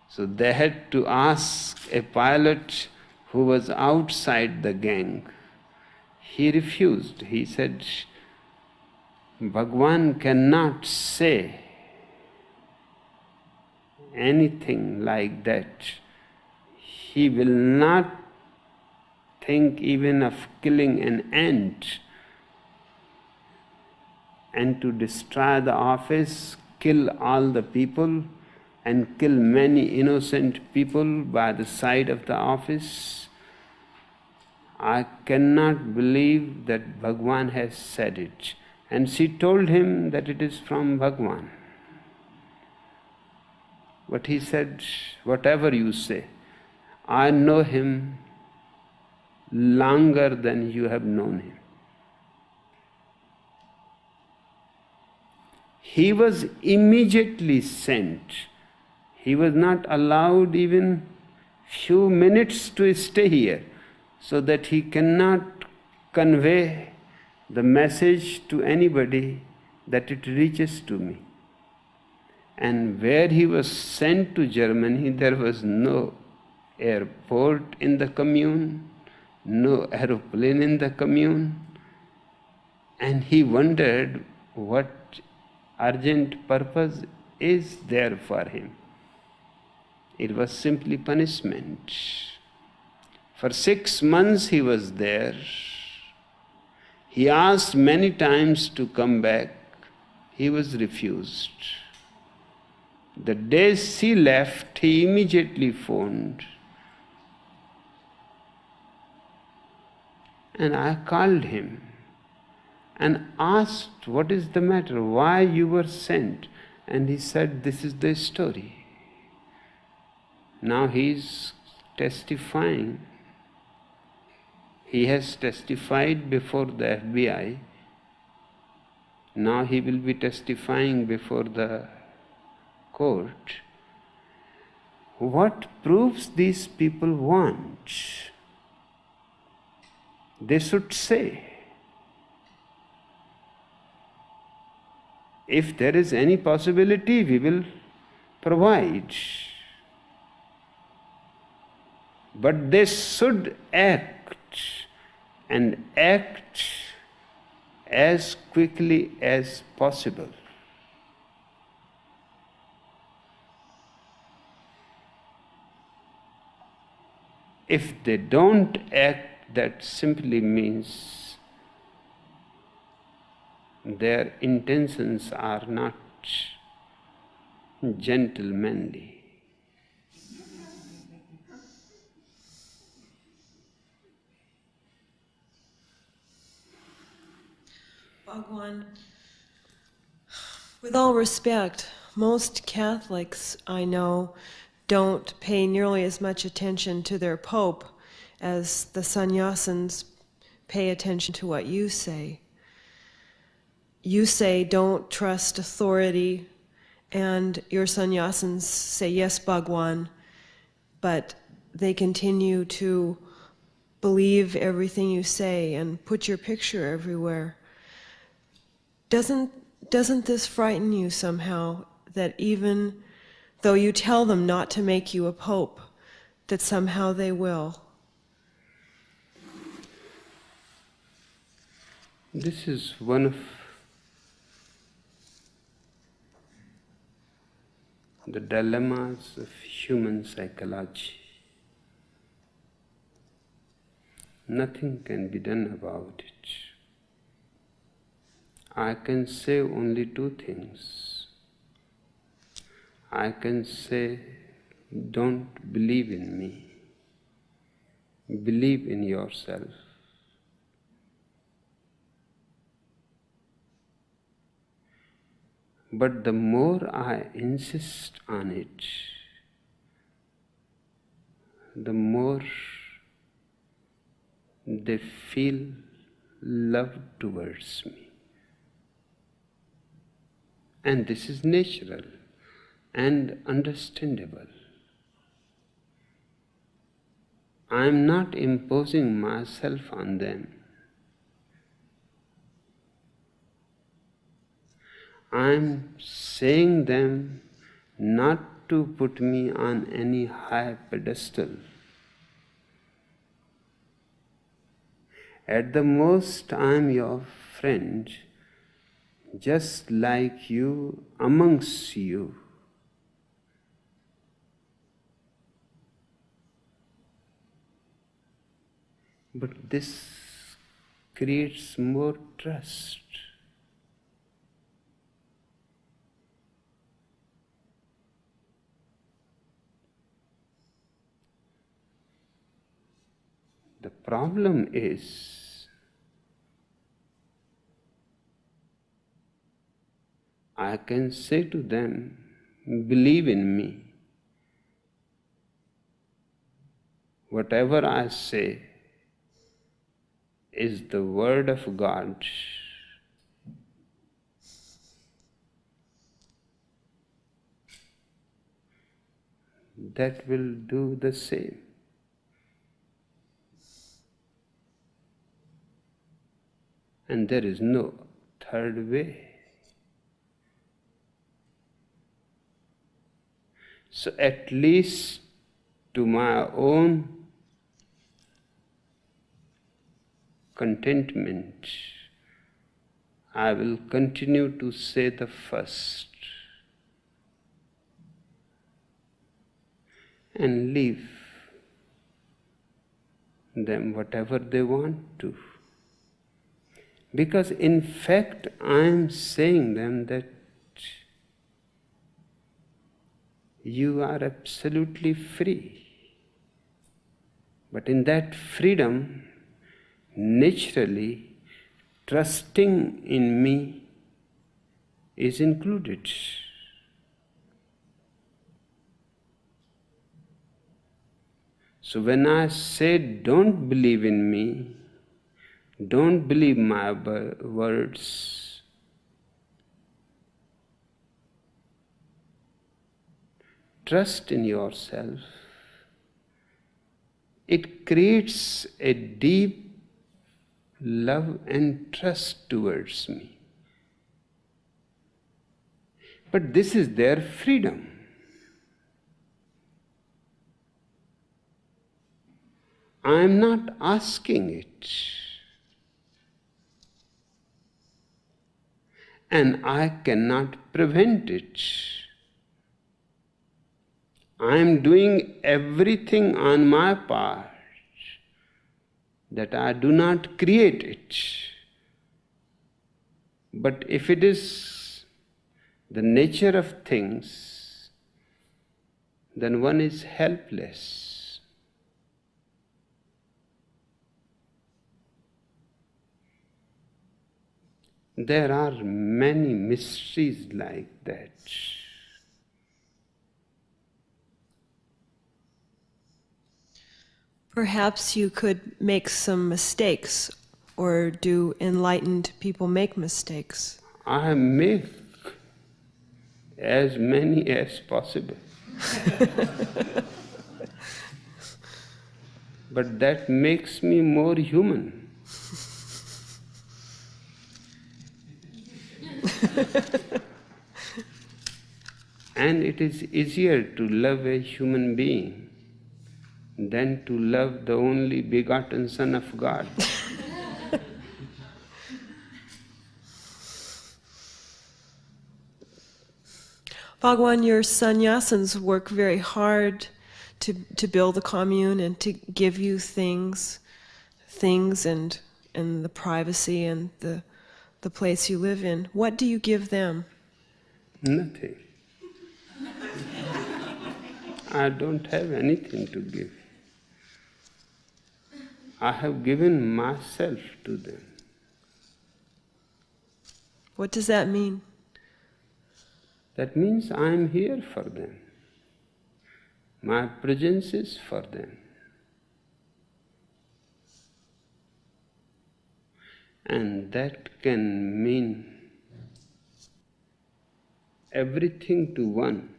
So they had to ask a pilot who was outside the gang. He refused. He said, Bhagwan cannot say anything like that. He will not think even of killing an ant and to destroy the office, kill all the people and kill many innocent people by the side of the office. I cannot believe that Bhagwan has said it. And she told him that it is from Bhagwan. But he said, whatever you say, I know him longer than you have known him. He was immediately sent He was not allowed even few minutes to stay here, so that he cannot convey the message to anybody that it reaches to me. And where he was sent to Germany, there was no airport in the commune, no aeroplane in the commune, and he wondered what urgent purpose is there for him. It was simply punishment. For 6 months he was there. He asked many times to come back. He was refused. The day she left, he immediately phoned. And I called him and asked, what is the matter? Why you were sent? And he said, this is the story. Now he is testifying. He has testified before the FBI. Now he will be testifying before the court. What proofs these people want? They should say. If there is any possibility, we will provide. But they should act, and act as quickly as possible. If they don't act, that simply means their intentions are not gentlemanly. Bhagwan, with all respect, most Catholics I know don't pay nearly as much attention to their Pope as the sannyasins pay attention to what you say. You say don't trust authority, and your sannyasins say yes, Bhagwan, but they continue to believe everything you say and put your picture everywhere. Doesn't this frighten you somehow, that even though you tell them not to make you a pope, that somehow they will? This is one of the dilemmas of human psychology. Nothing can be done about it. I can say only two things. I can say, don't believe in me. Believe in yourself. But the more I insist on it, the more they feel love towards me. And this is natural and understandable. I am not imposing myself on them. I am saying them not to put me on any high pedestal. At the most, I am your friend, just like you, amongst you. But this creates more trust. The problem is, I can say to them, believe in me. Whatever I say is the word of God. that will do the same. And there is no third way. So at least to my own contentment, I will continue to say the first and leave them whatever they want to. Because in fact, I am saying them that you are absolutely free. But in that freedom, naturally, trusting in me is included. So when I say don't believe in me, don't believe my words, trust in yourself, it creates a deep love and trust towards me. But this is their freedom. I am not asking it. And I cannot prevent it. I am doing everything on my part that I do not create it. But if it is the nature of things, then one is helpless. There are many mysteries like that. Perhaps you could make some mistakes, or do enlightened people make mistakes? I make as many as possible. But that makes me more human. And it is easier to love a human being than to love the only begotten Son of God. Bhagwan, your sannyasins work very hard to build the commune and to give you things and the privacy and the place you live in. What do you give them? Nothing. I don't have anything to give. I have given myself to them. What does that mean? That means I am here for them. My presence is for them. And that can mean everything to one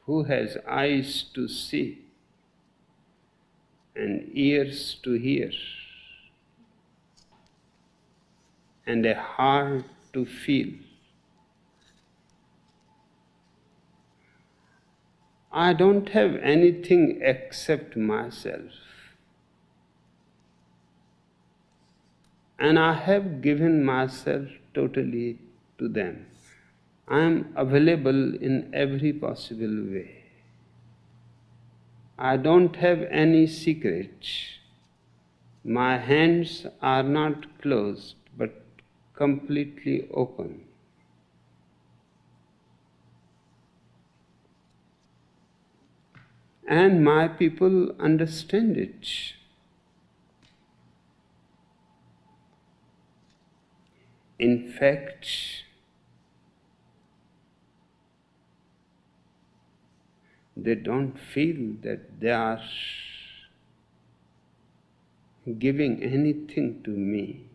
who has eyes to see and ears to hear and a heart to feel. I don't have anything except myself. And I have given myself totally to them. I am available in every possible way. I don't have any secret. My hands are not closed, but completely open. And my people understand it. In fact, they don't feel that they are giving anything to me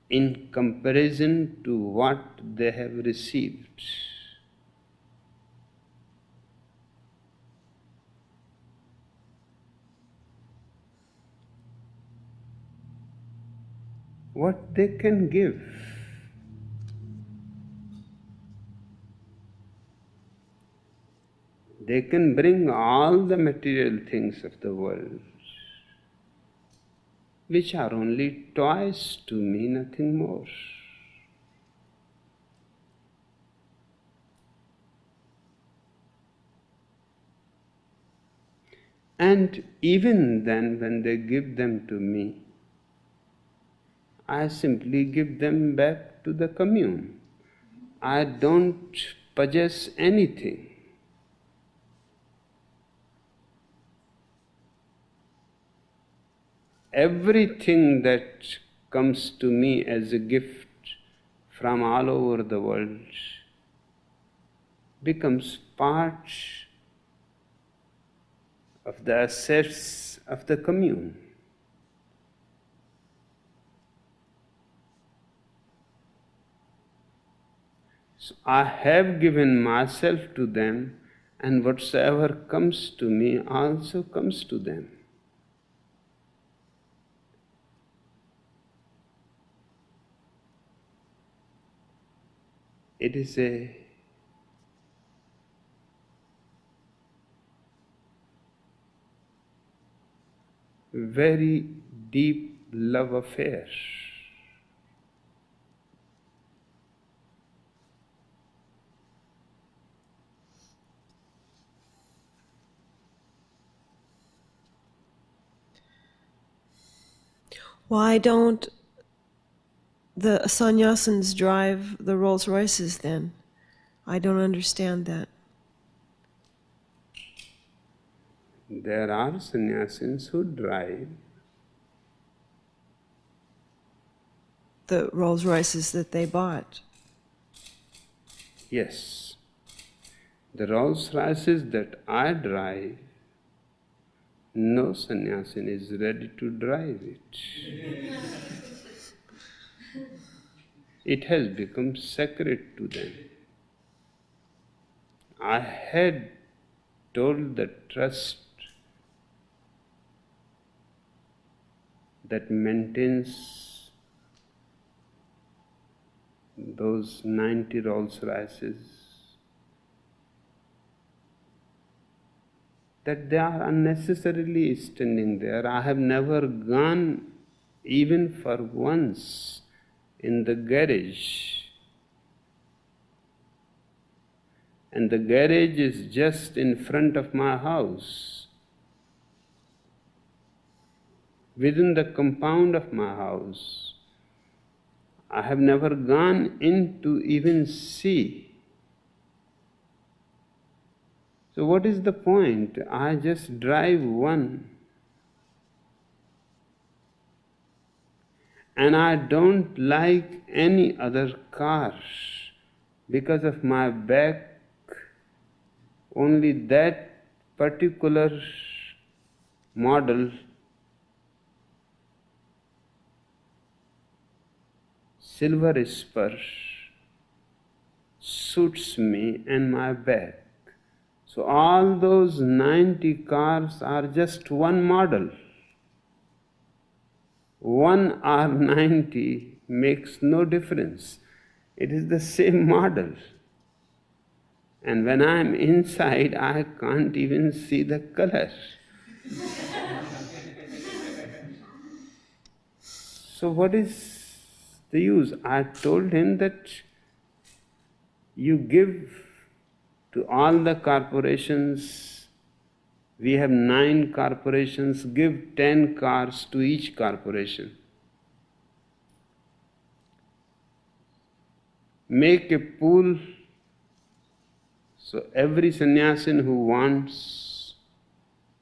in comparison to what they have received. what they can give. They can bring all the material things of the world, which are only toys to me, nothing more. And even then, when they give them to me, I simply give them back to the commune. I don't possess anything. Everything that comes to me as a gift from all over the world becomes part of the assets of the commune. So I have given myself to them, and whatsoever comes to me also comes to them. It is a very deep love affair. Why don't the sannyasins drive the Rolls Royces then? I don't understand that. There are sannyasins who drive the Rolls Royces that they bought. Yes. The Rolls Royces that I drive, no sannyasin is ready to drive it. It has become sacred to them. I had told the trust that maintains those 90 Rolls Royces that they are unnecessarily standing there. I have never gone even for once in the garage, and the garage is just in front of my house, within the compound of my house. I have never gone in to even see. So what is the point? I just drive one, and I don't like any other car because of my back. Only that particular model, silver spur, suits me and my back. So all those 90 cars are just one model. 1 or 90 makes no difference. It is the same model. And when I am inside, I can't even see the color. So what is the use? I told him that you give to all the corporations. We have 9 corporations. Give 10 cars to each corporation. Make a pool so every sannyasin who wants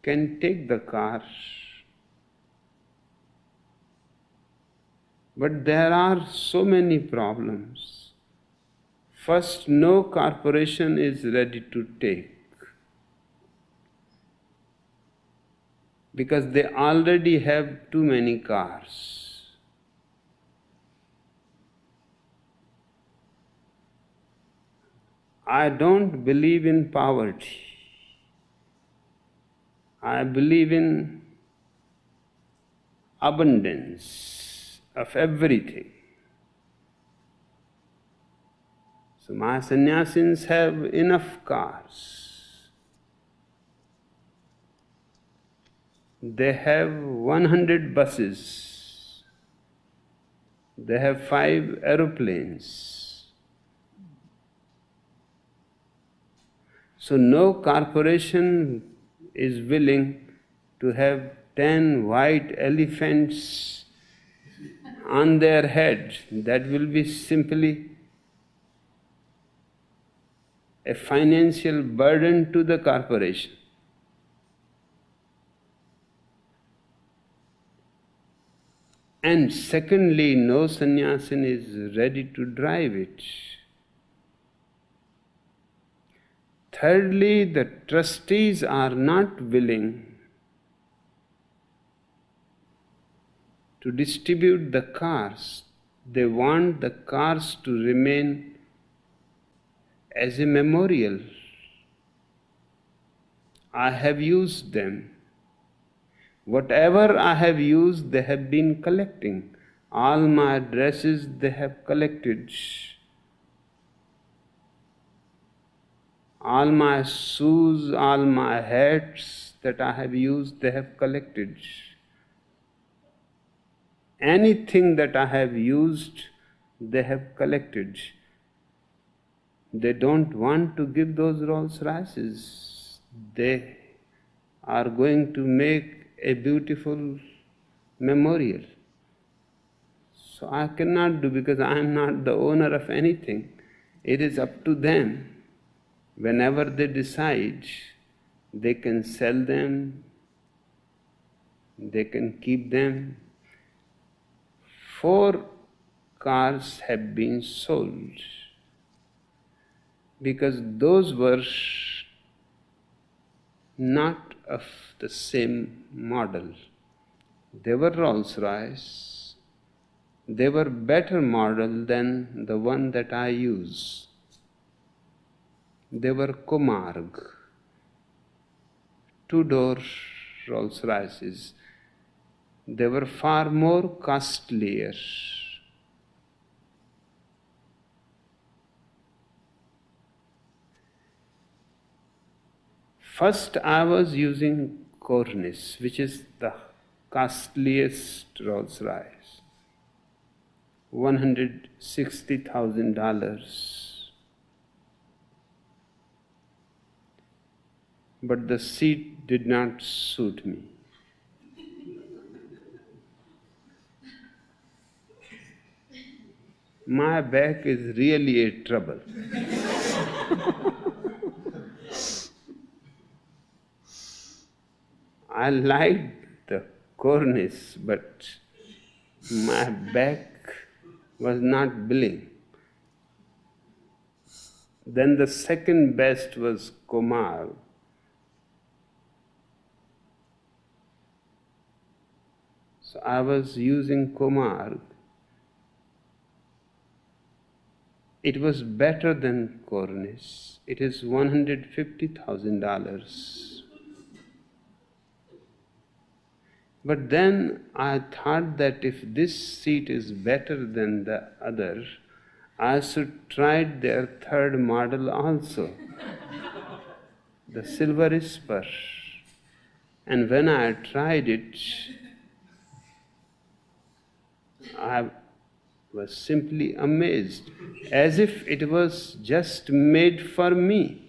can take the car. But there are so many problems. First, no corporation is ready to take, because they already have too many cars. I don't believe in poverty. I believe in abundance of everything. So my sannyasins have enough cars. They have 100 buses. They have 5 aeroplanes. So no corporation is willing to have 10 white elephants on their head. That will be simply a financial burden to the corporation. And secondly, no sannyasin is ready to drive it. Thirdly, the trustees are not willing to distribute the cars. They want the cars to remain as a memorial. I have used them. Whatever I have used, they have been collecting. All my dresses they have collected. All my shoes, all my hats that I have used, they have collected. Anything that I have used, they have collected. They don't want to give those Rolls Royces. They are going to make a beautiful memorial. So I cannot do, because I am not the owner of anything. It is up to them. Whenever they decide, they can sell them, they can keep them. 4 cars have been sold because those were not of the same model. They were Rolls-Royce. They were better model than the one that I use. They were Comarg, 2-door Rolls-Royces. They were far more costlier. First I was using Cornice, which is the costliest Rolls-Royce, $160,000. But the seat did not suit me. My back is really a trouble. I liked the Cornice, but my back was not billing. Then the second best was Comarg. So I was using Comarg. It was better than Cornice. It is $150,000. But then I thought that if this seat is better than the other, I should try their third model also, the Silver Spur. And when I tried it, I was simply amazed, as if it was just made for me.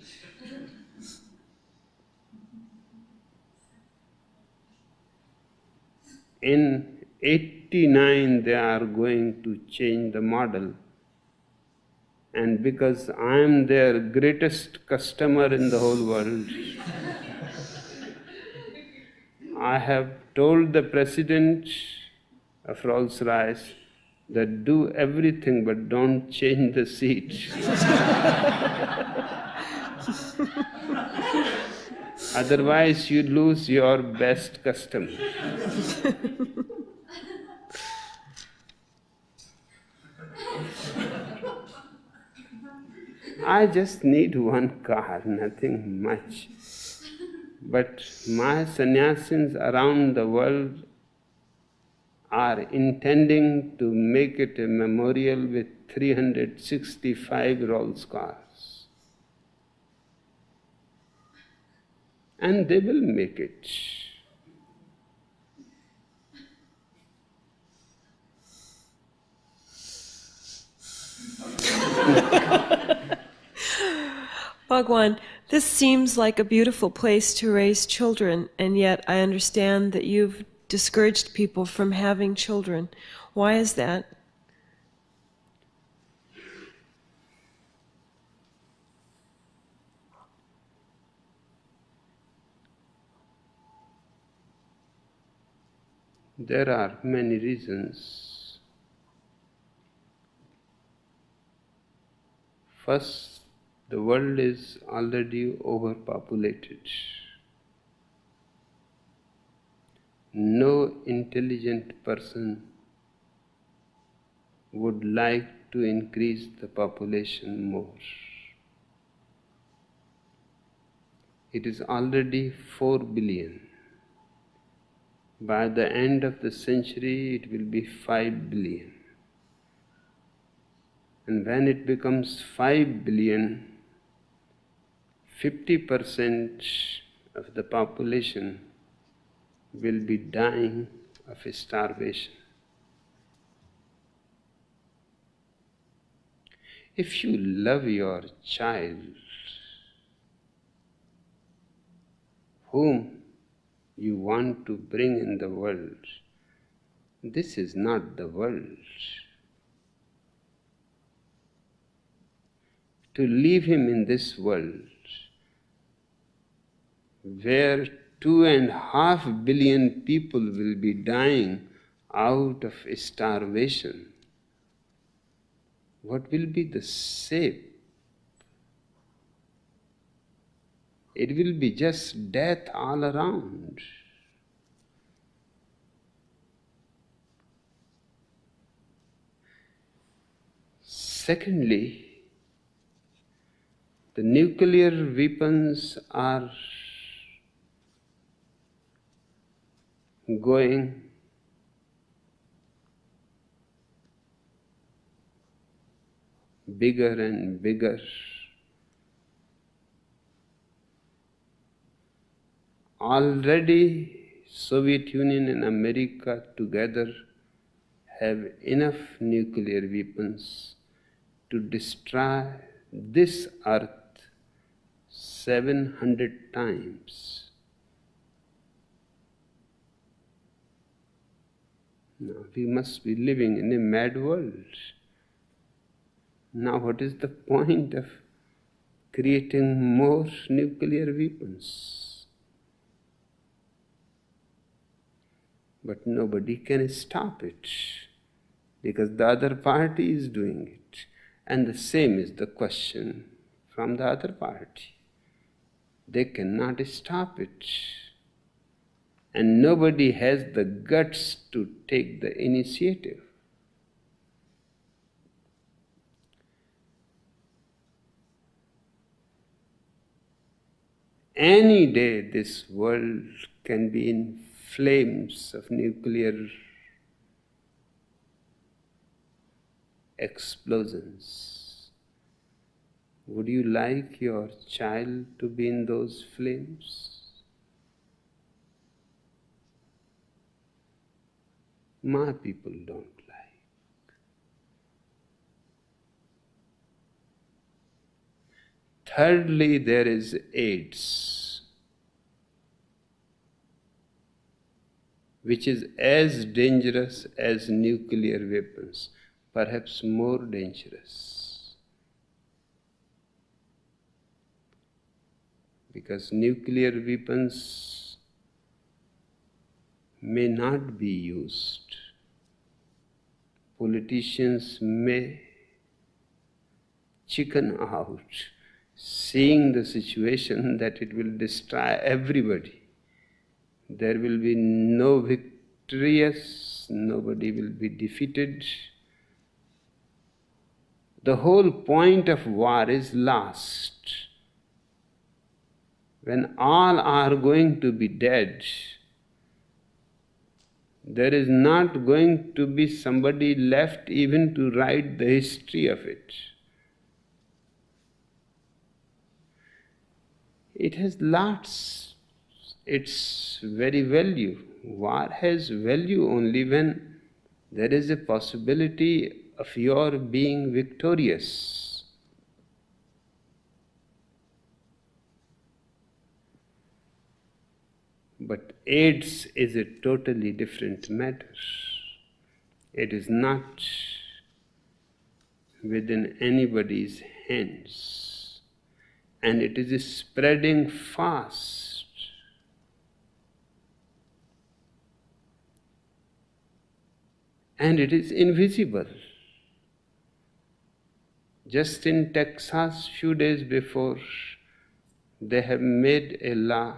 In 89 they are going to change the model, and because I am their greatest customer in the whole world, I have told the president of Rolls-Royce that do everything but don't change the seat. Otherwise you lose your best customer. I just need one car, nothing much. But my sannyasins around the world are intending to make it a memorial with 365 Rolls cars. And they will make it. Bhagwan, this seems like a beautiful place to raise children, and yet I understand that you've discouraged people from having children. Why is that? There are many reasons. First, the world is already overpopulated. No intelligent person would like to increase the population more. It is already 4 billion. By the end of the century, it will be 5 billion. And when it becomes 5 billion, 50% of the population will be dying of starvation. If you love your child, whom you want to bring in the world, this is not the world. To leave him in this world, where 2.5 billion people will be dying out of starvation, what will be the shape? It will be just death all around. Secondly, the nuclear weapons are going bigger and bigger. Already Soviet Union and America together have enough nuclear weapons to destroy this earth 700 times. Now we must be living in a mad world. Now what is the point of creating more nuclear weapons? But nobody can stop it, because the other party is doing it. And the same is the question from the other party. They cannot stop it. And nobody has the guts to take the initiative. Any day this world can be in flames of nuclear explosions. Would you like your child to be in those flames? My people don't like. Thirdly, there is AIDS, which is as dangerous as nuclear weapons, perhaps more dangerous. Because nuclear weapons may not be used. Politicians may chicken out, seeing the situation that it will destroy everybody. There will be no victorious, nobody will be defeated. The whole point of war is lost. When all are going to be dead, there is not going to be somebody left even to write the history of it. It has lost its very value. War has value only when there is a possibility of your being victorious. But AIDS is a totally different matter. It is not within anybody's hands, and it is spreading fast. And it is invisible. Just in Texas, few days before, they have made a law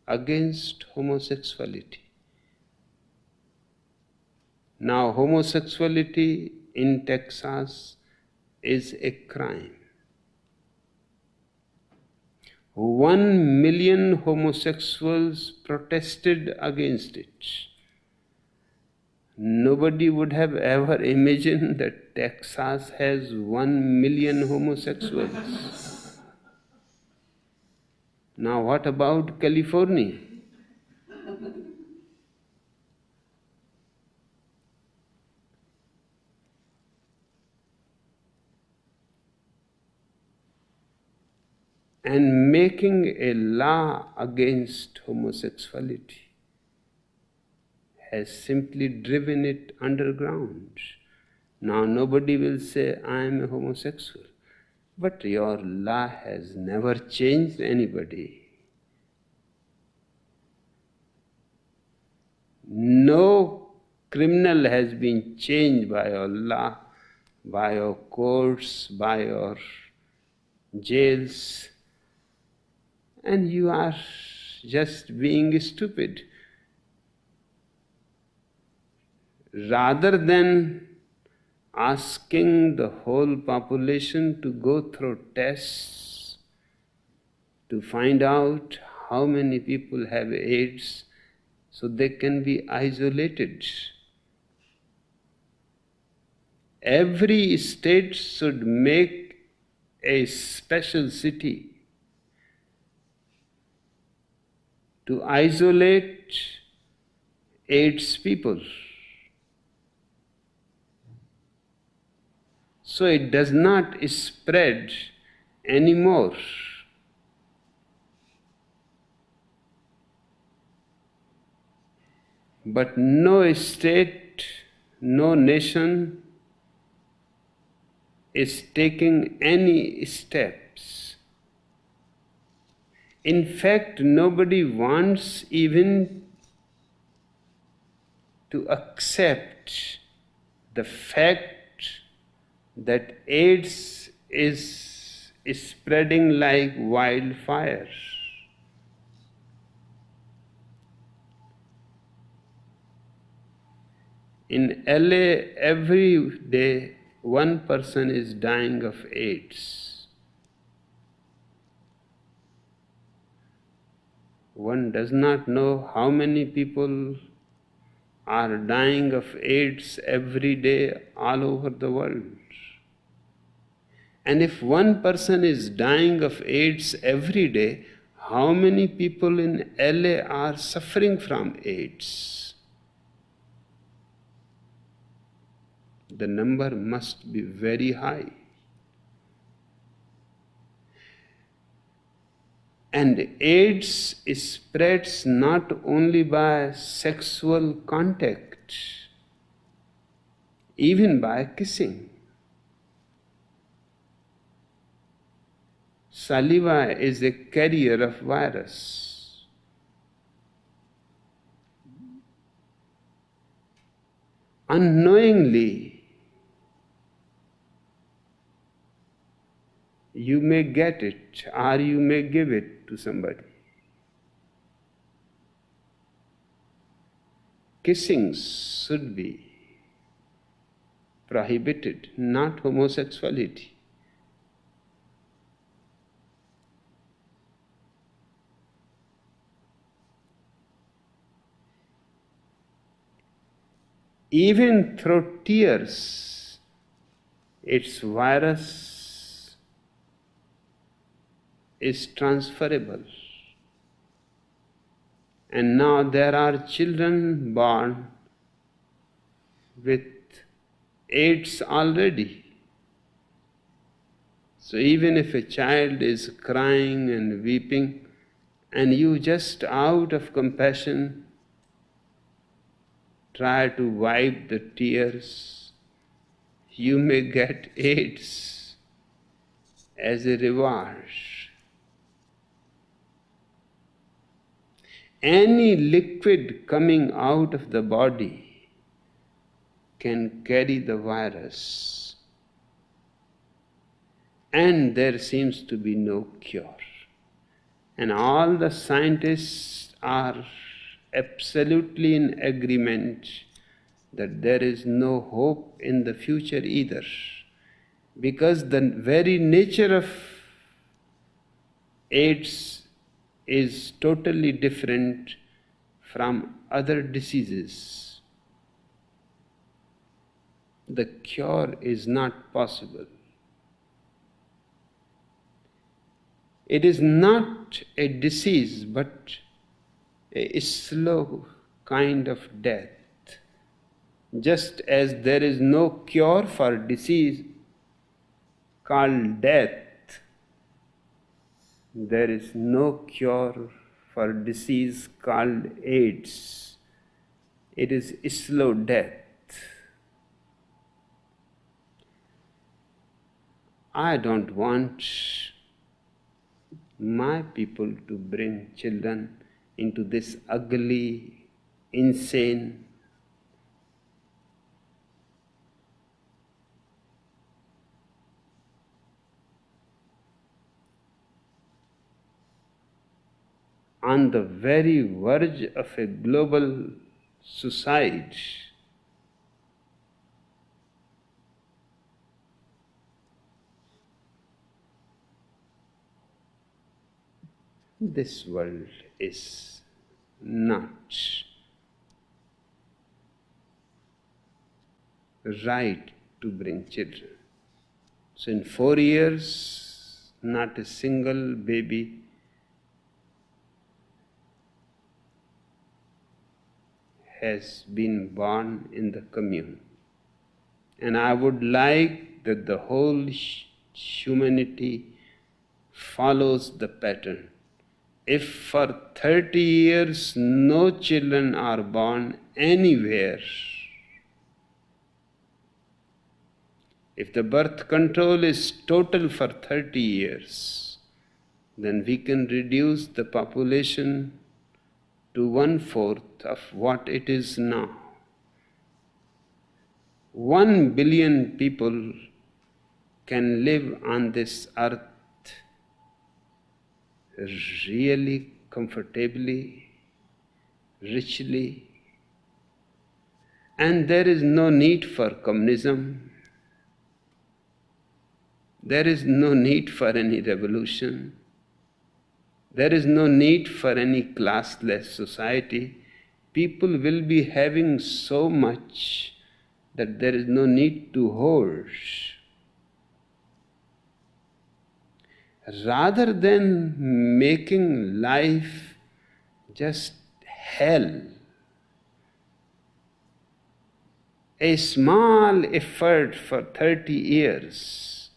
against homosexuality. Now, homosexuality in Texas is a crime. 1 million homosexuals protested against it. Nobody would have ever imagined that Texas has 1 million homosexuals. Now, what about California? And making a law against homosexuality has simply driven it underground. Now nobody will say, I am a homosexual. But your law has never changed anybody. No criminal has been changed by your law, by your courts, by your jails. And you are just being stupid. Rather than asking the whole population to go through tests to find out how many people have AIDS so they can be isolated. Every state should make a special city to isolate AIDS people, so it does not spread anymore. But no state, no nation is taking any steps. In fact, nobody wants even to accept the fact that AIDS is spreading like wildfire. In LA, every day, one person is dying of AIDS. One does not know how many people are dying of AIDS every day all over the world. And if one person is dying of AIDS every day, how many people in LA are suffering from AIDS? The number must be very high. And AIDS spreads not only by sexual contact, even by kissing. Saliva is a carrier of virus. Unknowingly, you may get it or you may give it to somebody. Kissing should be prohibited, not homosexuality. even through tears, its virus is transferable. And now there are children born with AIDS already. So even if a child is crying and weeping, and you just out of compassion try to wipe the tears, you may get AIDS as a reward. Any liquid coming out of the body can carry the virus, and there seems to be no cure. And all the scientists are absolutely in agreement that there is no hope in the future either, because the very nature of AIDS is totally different from other diseases. The cure is not possible. It is not a disease, but a slow kind of death. Just as there is no cure for disease called death, there is no cure for disease called AIDS. It is a slow death. I don't want my people to bring children into this ugly, insane, on the very verge of a global suicide. This world is not right to bring children. So in 4 years, not a single baby has been born in the commune. And I would like that the whole humanity follows the pattern. If for 30 years no children are born anywhere, if the birth control is total for 30 years, then we can reduce the population to 1/4 of what it is now. 1 billion people can live on this earth really comfortably, richly, and there is no need for communism. There is no need for any revolution. There is no need for any classless society. People will be having so much that there is no need to hoard. Rather than making life just hell, a small effort for 30 years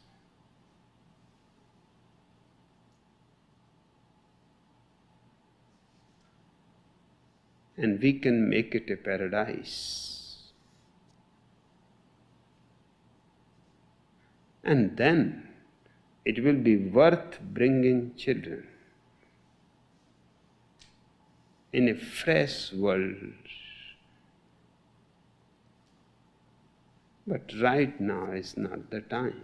and we can make it a paradise. And then it will be worth bringing children in a fresh world. But right now is not the time.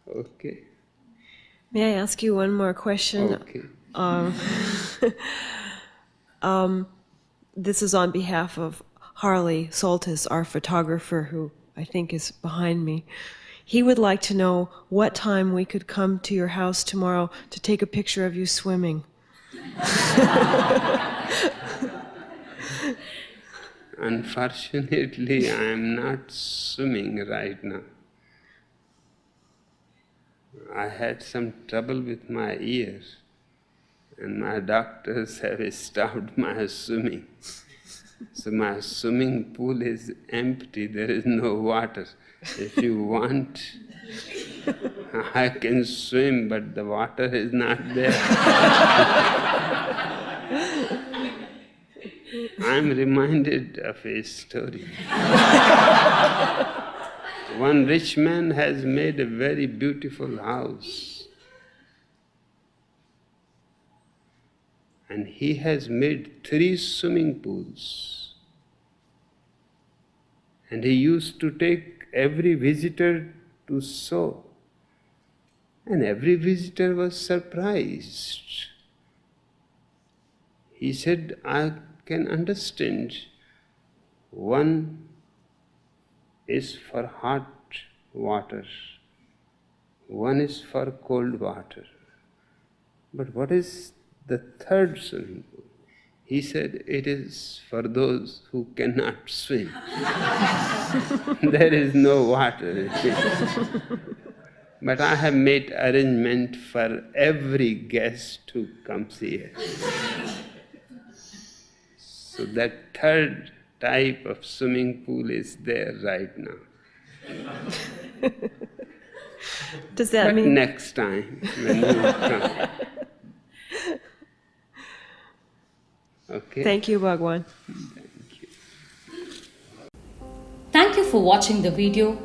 Okay. May I ask you one more question? Okay. This is on behalf of Harley Soltis, our photographer, who I think is behind me. He would like to know what time we could come to your house tomorrow to take a picture of you swimming. Unfortunately, I am not swimming right now. I had some trouble with my ears, and my doctors have stopped my swimming. So my swimming pool is empty, there is no water. If you want, I can swim, but the water is not there. I'm reminded of a story. One rich man has made a very beautiful house, and he has made 3 swimming pools. And he used to take every visitor to sow, and every visitor was surprised. He said, I can understand. One is for hot water, one is for cold water. But what is the third swimming pool? He said, it is for those who cannot swim. There is no water. But I have made arrangement for every guest who comes here. So that third type of swimming pool is there right now. Does that But mean next time when you come. Okay? Thank you, Bhagwan. Thank you. Thank you for watching the video.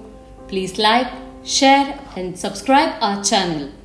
Please like, share and subscribe our channel.